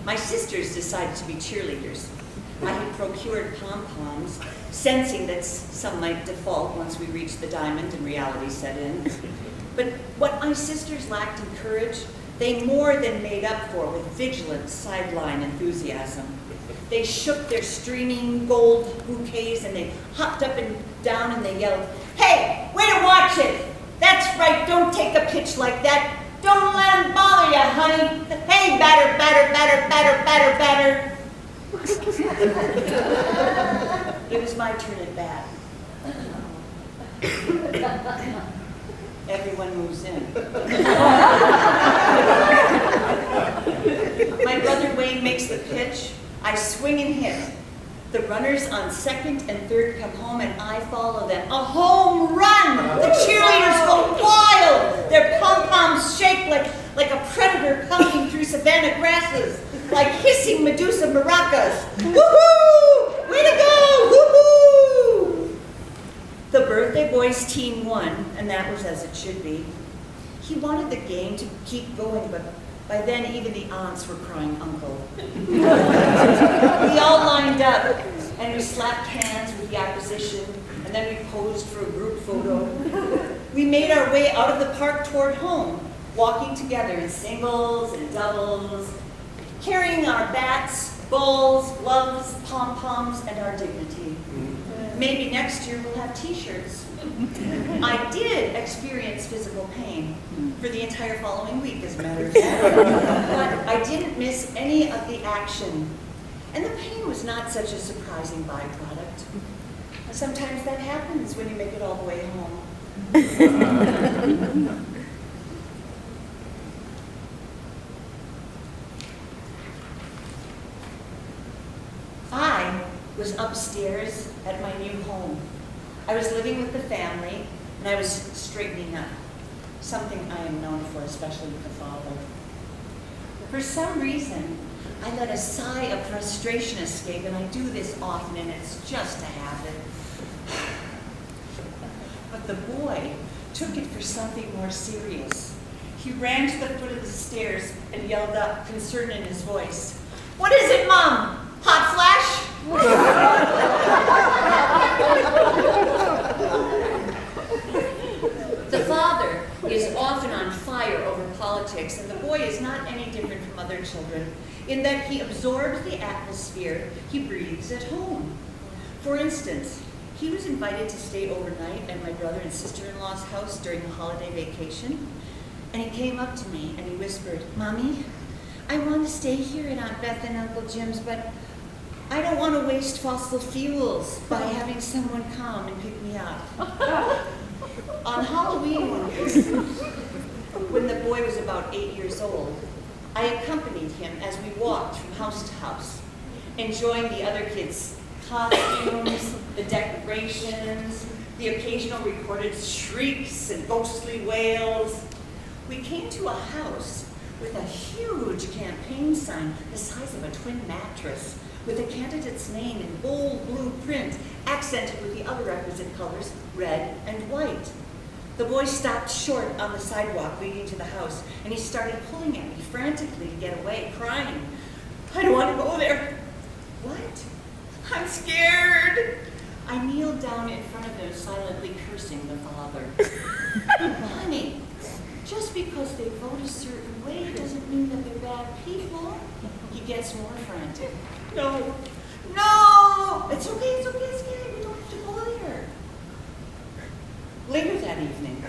My sisters decided to be cheerleaders. I had procured pom-poms, sensing that some might default once we reached the diamond and reality set in. But what my sisters lacked in courage, they more than made up for with vigilant sideline enthusiasm. They shook their streaming gold bouquets and they hopped up and down and they yelled, "Hey, way to watch it! That's right, don't take a pitch like that. Don't let him bother you, honey. Hey, batter, batter, batter, batter, batter, batter." It was my turn at bat. Everyone moves in. My brother Wayne makes the pitch. I swing and hit. The runners on 2nd and 3rd come home and I follow them. A home run! The cheerleaders go wild! Their pom-poms shake like a predator pounding through savanna grasses, like hissing Medusa maracas. Woohoo! Way to go! Woohoo! The birthday boys team won, and that was as it should be. He wanted the game to keep going, but by then even the aunts were crying uncle. We all lined up, and we slapped hands with the opposition, and then we posed for a group photo. We made our way out of the park toward home, walking together in singles and doubles, carrying our bats, bowls, gloves, pom-poms, and our dignity. Maybe next year we'll have t-shirts. I did experience physical pain for the entire following week, as a matter of fact, but I didn't miss any of the action. And the pain was not such a surprising byproduct. Sometimes that happens when you make it all the way home. I was upstairs at my new home. I was living with the family, and I was straightening up, something I am known for, especially with the father. For some reason, I let a sigh of frustration escape, and I do this often, and it's just a habit. But the boy took it for something more serious. He ran to the foot of the stairs and yelled up, concern in his voice, "What is it, Mom? Hot flash?" The father is often on fire over politics, and the boy is not any different from other children in that he absorbs the atmosphere he breathes at home. For instance, he was invited to stay overnight at my brother and sister-in-law's house during the holiday vacation, and he came up to me and he whispered, "Mommy, I want to stay here at Aunt Beth and Uncle Jim's, but I don't want to waste fossil fuels by having someone come and pick me up." On Halloween one year, when the boy was about 8 years old, I accompanied him as we walked from house to house, enjoying the other kids' costumes, the decorations, the occasional recorded shrieks and ghostly wails. We came to a house with a huge campaign sign the size of a twin mattress, with a candidate's name in bold blue print, accented with the other requisite colors, red and white. The boy stopped short on the sidewalk leading to the house, and he started pulling at me frantically to get away, crying, "I don't want to go there." "What?" "I'm scared." I kneeled down in front of him, silently cursing the father. "Honey, just because they vote a certain way doesn't mean that they're bad people." He gets more frantic. "No, no, it's okay, it's okay, it's okay, we don't have to go there." Later that evening,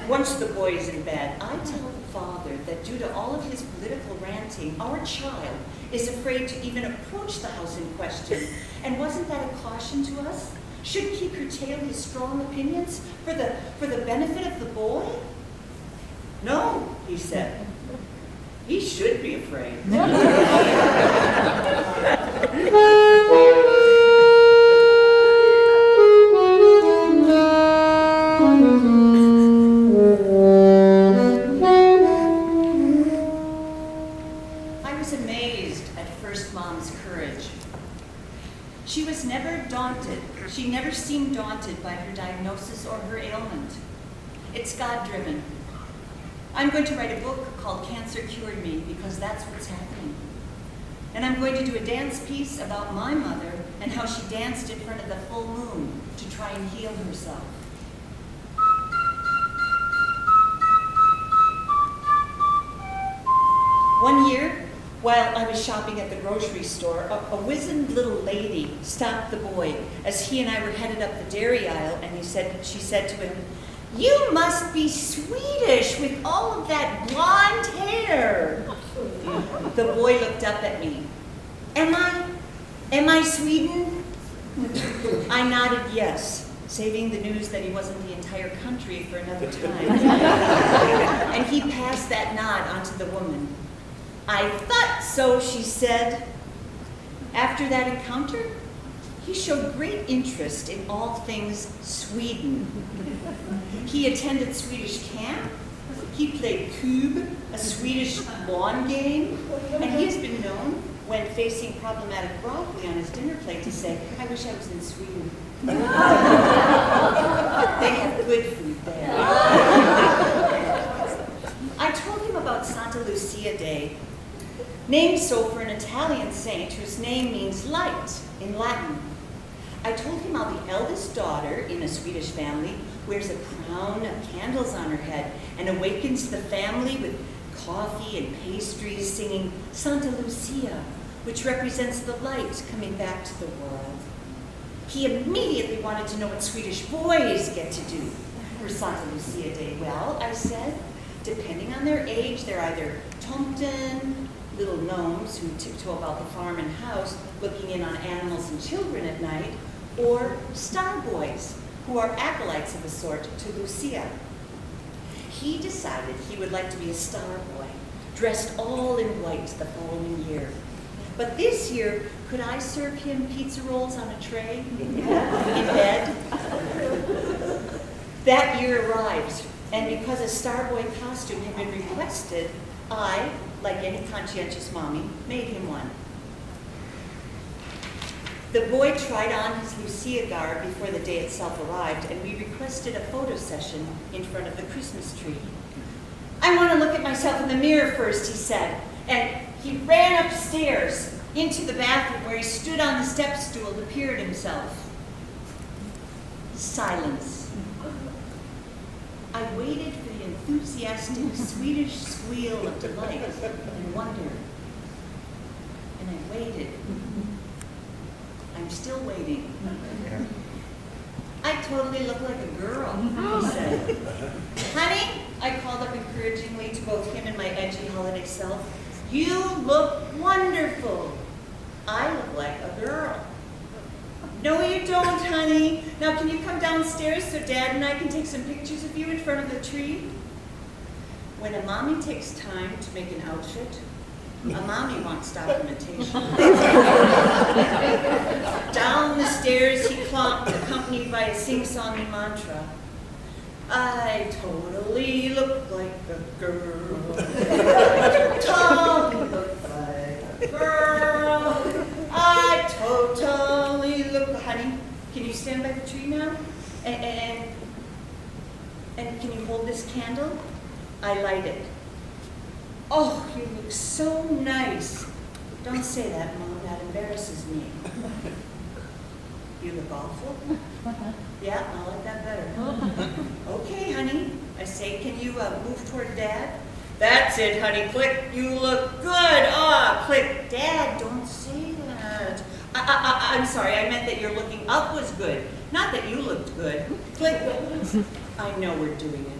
once the boy is in bed, I tell the father that due to all of his political ranting, our child is afraid to even approach the house in question. And wasn't that a caution to us? Shouldn't he curtail his strong opinions for the benefit of the boy? "No," he said. "He should be afraid." I was amazed at First Mom's courage. She was never daunted. She never seemed daunted by her diagnosis or her ailment. It's God-driven. I'm going to write a book called Cancer Cured Me because that's what's happening. And I'm going to do a dance piece about my mother and how she danced in front of the full moon to try and heal herself. One year, while I was shopping at the grocery store, a wizened little lady stopped the boy as he and I were headed up the dairy aisle, and she said to him, "You must be Swedish with all of that blonde hair." The boy looked up at me. Am I Sweden?" I nodded yes, saving the news that he wasn't the entire country for another time. And he passed that nod on to the woman. "I thought so," she said. After that encounter, he showed great interest in all things Sweden. He attended Swedish camp, he played cube, a Swedish lawn game, and he has been known, when facing problematic broccoli on his dinner plate, to say, "I wish I was in Sweden." They have good food there. I told him about Santa Lucia Day, named so for an Italian saint whose name means light in Latin. I told him how the eldest daughter in a Swedish family wears a crown of candles on her head and awakens the family with coffee and pastries, singing Santa Lucia, which represents the light coming back to the world. He immediately wanted to know what Swedish boys get to do for Santa Lucia Day. "Well," I said, "depending on their age, they're either tomten, little gnomes who tiptoe about the farm and house, looking in on animals and children at night, or star boys, who are acolytes of a sort to Lucia." He decided he would like to be a star boy, dressed all in white the following year. But this year, could I serve him pizza rolls on a tray in bed? That year arrived, and because a star boy costume had been requested, I, like any conscientious mommy, made him one. The boy tried on his Lucia garb before the day itself arrived, and we requested a photo session in front of the Christmas tree. "I want to look at myself in the mirror first," he said, and he ran upstairs into the bathroom where he stood on the step stool to peer at himself. Silence. I waited for the enthusiastic Swedish squeal of delight and wonder. And I waited. I'm still waiting. "I totally look like a girl," he said. "Honey," I called up encouragingly to both him and my edgy holiday self, "you look wonderful." "I look like a girl." "No, you don't, honey. Now, can you come downstairs so Dad and I can take some pictures of you in front of the tree?" When a mommy takes time to make an outfit, a mommy wants documentation. Down the stairs he clomped, accompanied by a sing-songy mantra. "I totally look like a girl. I totally look like a girl. I totally look..." Honey, can you stand by the tree now? And can you hold this candle? I light it. "Oh, you look so nice." "Don't say that, Mom. That embarrasses me." "You look awful?" "Yeah, I like that better." "Okay, honey." I say, "Can you move toward Dad?" "That's it, honey. Click. You look good." "Ah, click." "Dad, don't say that." I'm sorry. I meant that you're looking up was good, not that you looked good." Click. I know we're doing it.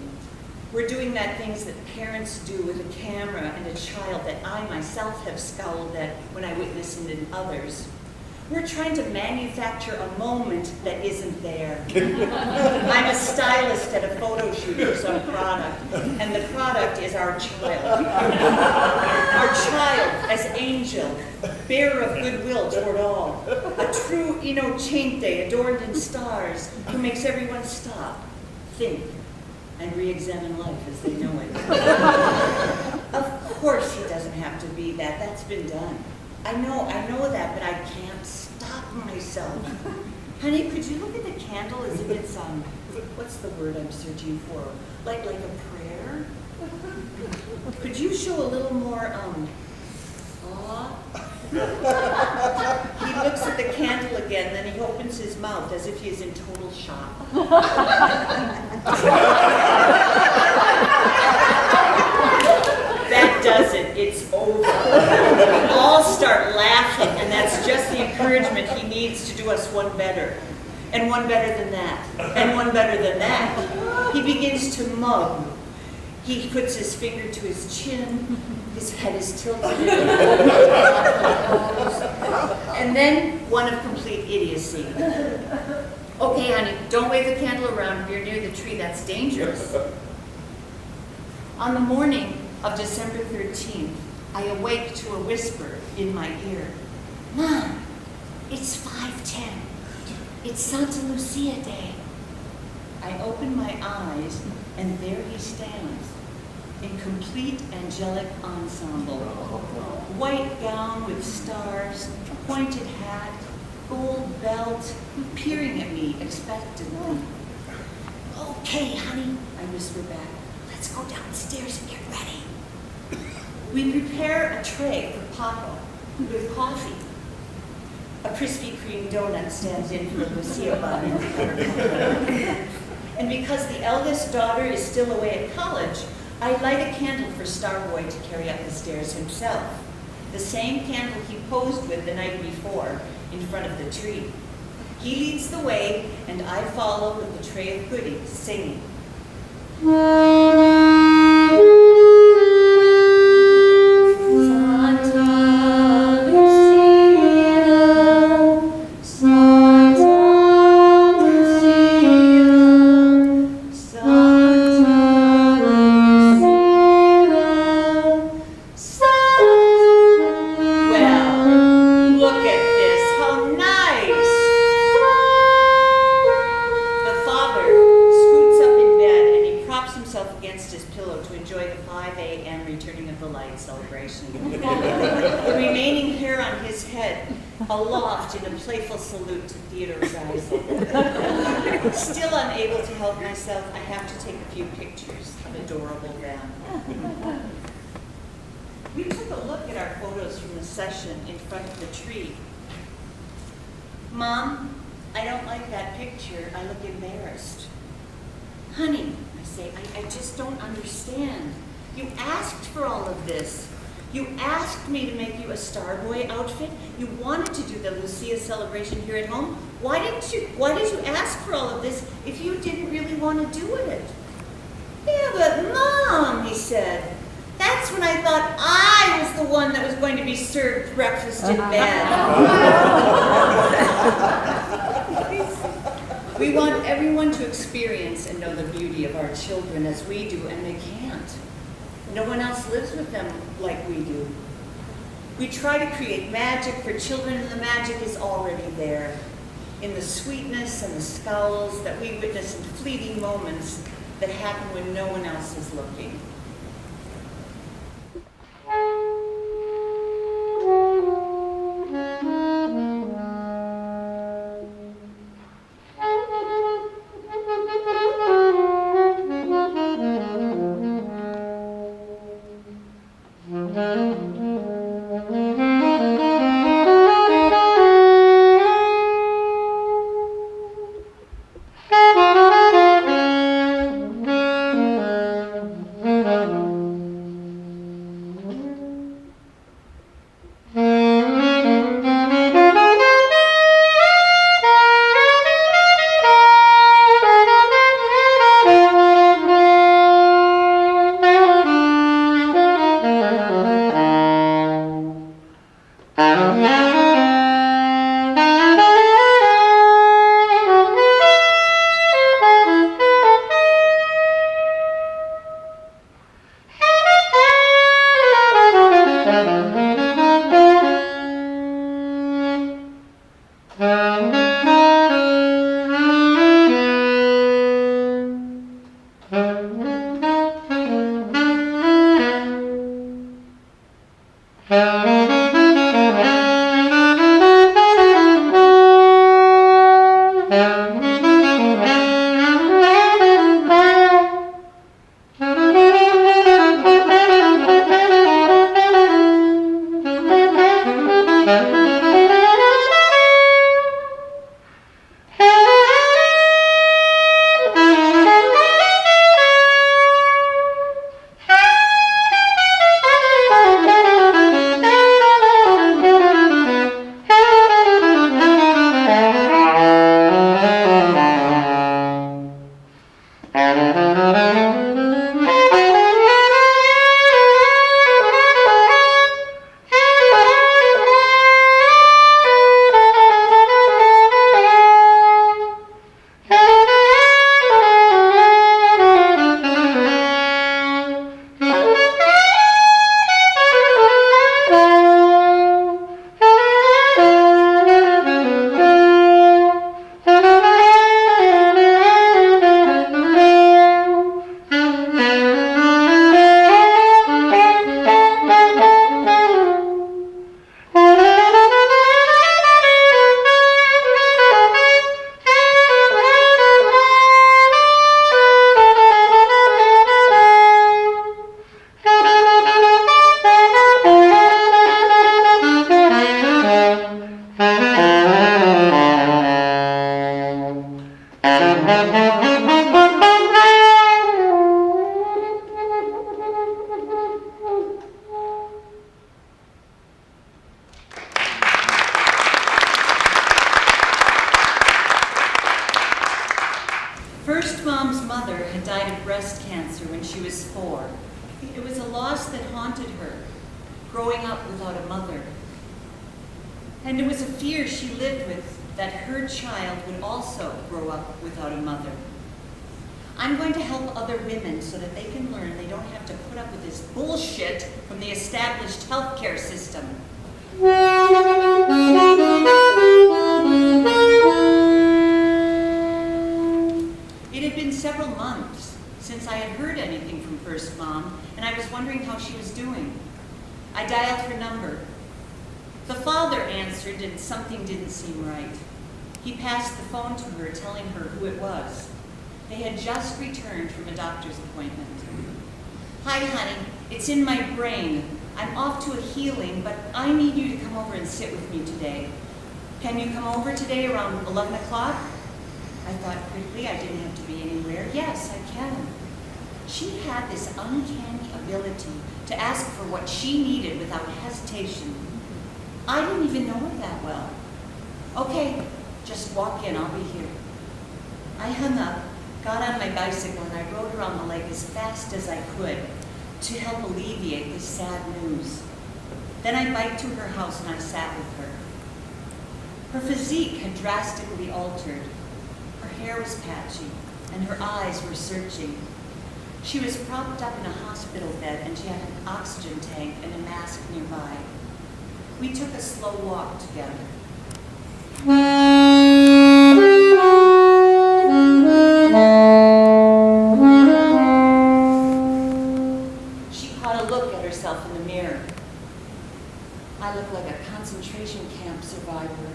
We're doing that things that parents do with a camera and a child that I myself have scowled at when I witness it in others. We're trying to manufacture a moment that isn't there. I'm a stylist at a photo shoot for some product, and the product is our child. Our child as angel, bearer of goodwill toward all. A true innocente adorned in stars who makes everyone stop, think, and re-examine life as they know it. Of course he doesn't have to be that. That's been done. I know that, but I can't stop myself. Honey, could you look at the candle as if it's, what's the word I'm searching for? Like a prayer? Could you show a little more, awe? He looks at the candle again, then he opens his mouth as if he is in total shock. That does it. It's over. We all start laughing, and that's just the encouragement he needs to do us one better. And one better than that. And one better than that. He begins to mug. He puts his finger to his chin. His head is tilted. And then one of complete idiocy. Okay, honey, don't wave the candle around if you're near the tree. That's dangerous. On the morning of December 13th, I awake to a whisper in my ear. Mom, it's 5:10. It's Santa Lucia Day. I open my eyes, and there he stands, in complete angelic ensemble. White gown with stars, pointed hat, gold belt, peering at me expectantly. Okay, honey, I whisper back. Let's go downstairs and get ready. We prepare a tray for Papa with coffee. A Krispy Kreme donut stands in for the Lucia bun. And because the eldest daughter is still away at college, I light a candle for Starboy to carry up the stairs himself. The same candle he posed with the night before in front of the tree. He leads the way, and I follow with the tray of goodies, singing. The remaining hair on his head aloft in a playful salute to Theodore's eyes. Still unable to help myself, I have to take a few pictures of adorable them. We took a look at our photos from the session in front of the tree. Mom, I don't like that picture. I look embarrassed. Honey, I say, I just don't understand. You asked for all of this. You asked me to make you a Starboy outfit. You wanted to do the Lucia celebration here at home. Why did you ask for all of this if you didn't really want to do it? Yeah, but Mom, he said, that's when I thought I was the one that was going to be served breakfast in bed. We want everyone to experience and know the beauty of our children as we do, and they can't. No one else lives with them like we do. We try to create magic for children, and the magic is already there, in the sweetness and the scowls that we witness in fleeting moments that happen when no one else is looking. First Mom's mother had died of breast cancer when she was 4. It was a loss that haunted her, growing up without a mother. And it was a fear she lived with, that her child would also grow up without a mother. I'm going to help other women so that they can learn they don't have to put up with this bullshit from the established healthcare system. It had been several months since I had heard anything from First Mom, and I was wondering how she was doing. I dialed her number. The father answered, and something didn't seem right. He passed the phone to her, telling her who it was. They had just returned from a doctor's appointment. Hi, honey. It's in my brain. I'm off to a healing, but I need you to come over and sit with me today. Can you come over today around 11 o'clock? I thought quickly. I didn't have to be anywhere. Yes, I can. She had this uncanny ability to ask for what she needed without hesitation. I didn't even know her that well. Okay, just walk in, I'll be here. I hung up, got on my bicycle, and I rode around the lake as fast as I could to help alleviate this sad news. Then I biked to her house and I sat with her. Her physique had drastically altered. Her hair was patchy and her eyes were searching. She was propped up in a hospital bed and she had an oxygen tank and a mask nearby. We took a slow walk together. She caught a look at herself in the mirror. I look like a concentration camp survivor.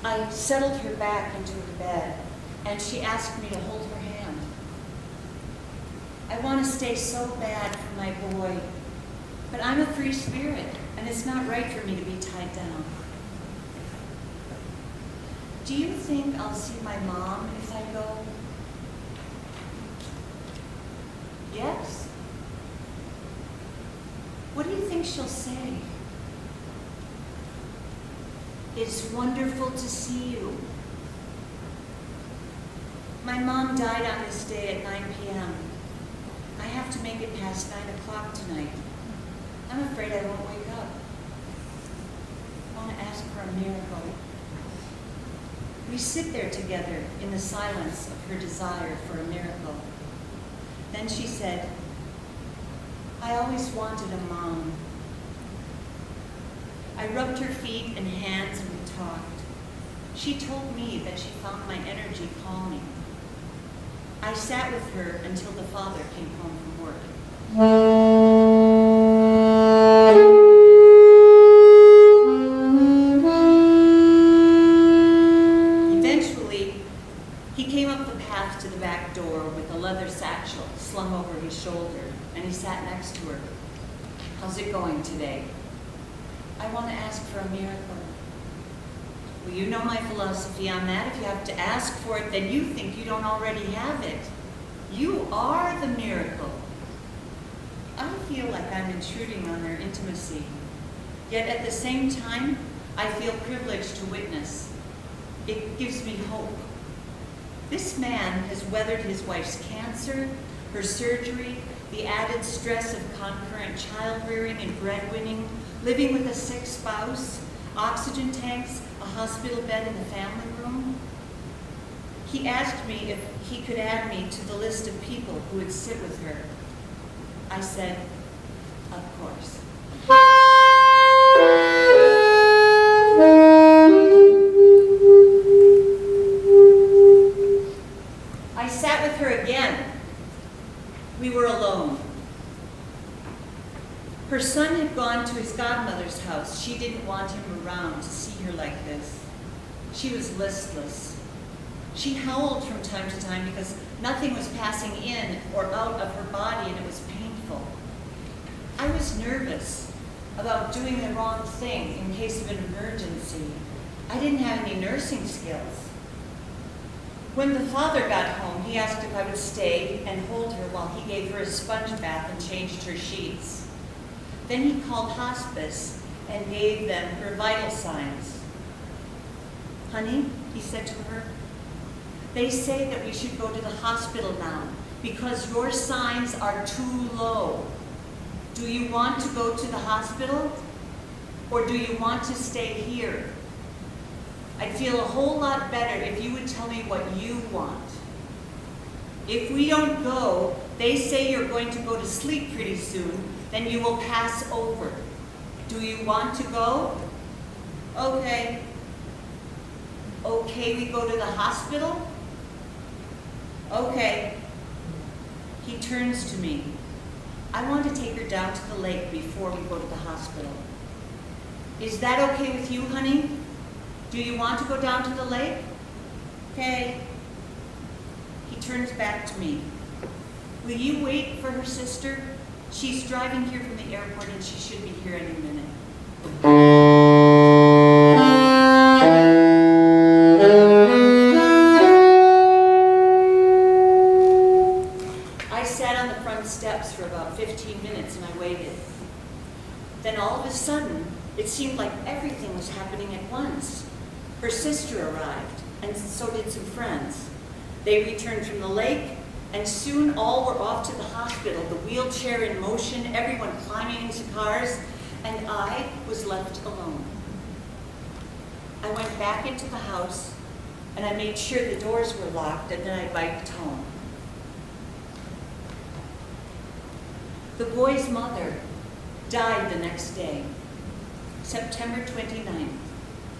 I settled her back into her bed, and she asked me to hold her hand. I want to stay so bad for my boy, but I'm a free spirit, and it's not right for me to be tied down. Do you think I'll see my mom if I go? Yes. What do you think she'll say? It's wonderful to see you. My mom died on this day at 9 p.m. I have to make it past 9 o'clock tonight. I'm afraid I won't wake up. I want to ask for a miracle. We sit there together in the silence of her desire for a miracle. Then she said, I always wanted a mom. I rubbed her feet and hands and we talked. She told me that she found my energy calming. I sat with her until the father came home from work. Eventually, he came up the path to the back door with a leather satchel slung over his shoulder, and he sat next to her. How's it going today? I want to ask for a miracle. Well, you know my philosophy on that. If you have to ask for it, then you think you don't already have it. You are the miracle. I feel like I'm intruding on their intimacy. Yet at the same time, I feel privileged to witness. It gives me hope. This man has weathered his wife's cancer, her surgery, the added stress of concurrent child-rearing and breadwinning, living with a sick spouse, oxygen tanks, a hospital bed in the family room. He asked me if he could add me to the list of people who would sit with her. I said, of course. I sat with her again. We were alone. Her son had gone to his godmother's house. She didn't want him around to see her like this. She was listless. She howled from time to time because nothing was passing in or out of her body and it was painful. I was nervous about doing the wrong thing in case of an emergency. I didn't have any nursing skills. When the father got home, he asked if I would stay and hold her while he gave her a sponge bath and changed her sheets. Then he called hospice and gave them her vital signs. Honey, he said to her, they say that we should go to the hospital now because your signs are too low. Do you want to go to the hospital or do you want to stay here? I'd feel a whole lot better if you would tell me what you want. If we don't go, they say you're going to go to sleep pretty soon, then you will pass over. Do you want to go? Okay. Okay, we go to the hospital? Okay. He turns to me. I want to take her down to the lake before we go to the hospital. Is that okay with you, honey? Do you want to go down to the lake? Okay. He turns back to me. Will you wait for her sister? She's driving here from the airport and she should be here any minute. I sat on the front steps for about 15 minutes and I waited. Then all of a sudden, it seemed like everything was happening at once. Her sister arrived, and so did some friends. They returned from the lake, and soon all were off to the hospital, the wheelchair in motion, everyone climbing into cars, and I was left alone. I went back into the house, and I made sure the doors were locked, and then I biked home. The boy's mother died the next day, September 29th,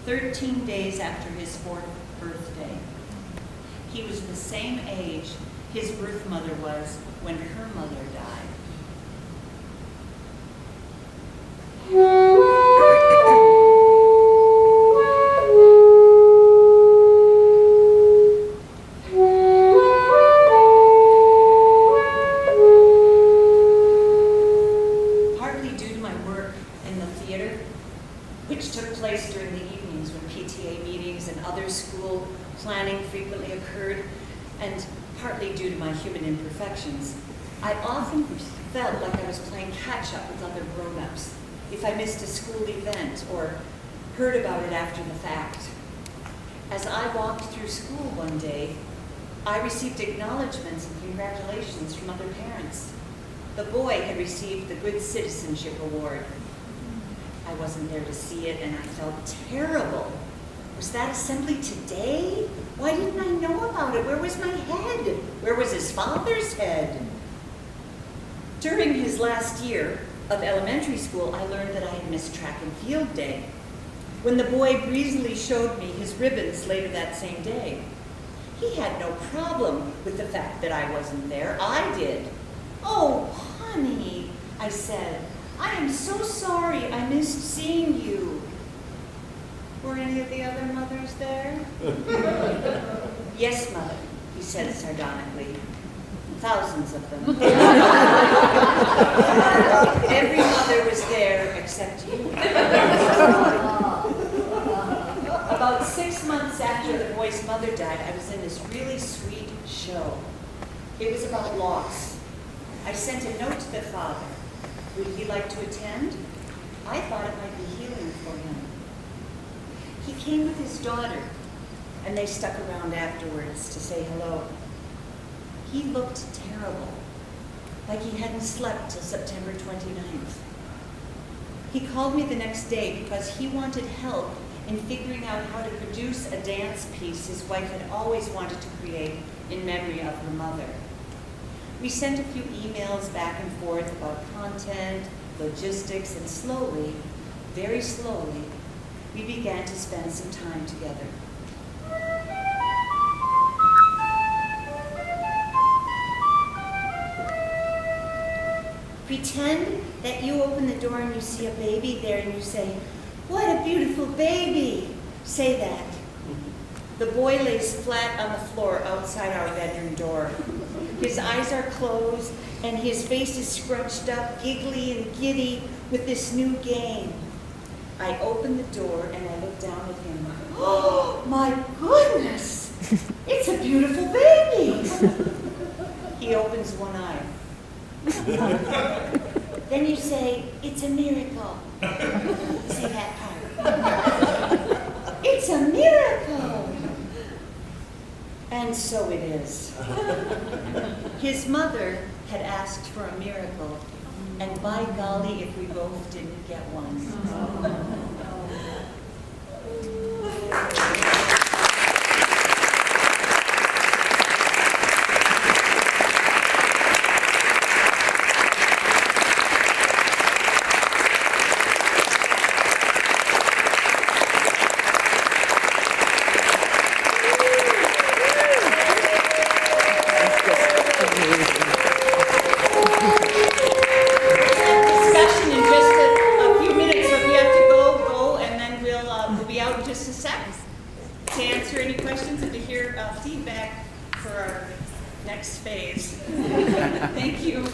13 days after his 4th birthday. He was the same age his birth mother was when her mother died. Partly due to my work in the theater, which took place during the evenings when PTA meetings and other school planning frequently occurred, and partly due to my human imperfections, I often felt like I was playing catch-up with other grown-ups if I missed a school event or heard about it after the fact. As I walked through school one day, I received acknowledgments and congratulations from other parents. The boy had received the Good Citizenship Award. I wasn't there to see it, and I felt terrible. Was that assembly today? Why didn't I know about it? Where was my head? Where was his father's head? During his last year of elementary school, I learned that I had missed track and field day. When the boy breezily showed me his ribbons later that same day, he had no problem with the fact that I wasn't there. I did. "Oh, honey," I said, "I am so sorry I missed seeing you." "Were any of the other mothers there?" "Yes, Mother," he said sardonically. "Thousands of them." "Every mother was there except you." About 6 months after the boy's mother died, I was in this really sweet show. It was about loss. I sent a note to the father. Would he like to attend? I thought it might be healing for him. He came with his daughter, and they stuck around afterwards to say hello. He looked terrible, like he hadn't slept till September 29th. He called me the next day because he wanted help in figuring out how to produce a dance piece his wife had always wanted to create in memory of her mother. We sent a few emails back and forth about content, logistics, and slowly, very slowly, we began to spend some time together. Pretend that you open the door and you see a baby there and you say, "What a beautiful baby." Say that. The boy lays flat on the floor outside our bedroom door. His eyes are closed and his face is scrunched up, giggly and giddy with this new game. I open the door and I look down at him. "Oh, my goodness! It's a beautiful baby!" He opens one eye. Then you say, "It's a miracle." Say that part. "It's a miracle." And so it is. His mother had asked for a miracle, and by golly, if we both didn't get one. answer any questions and to hear feedback for our next phase. Thank you.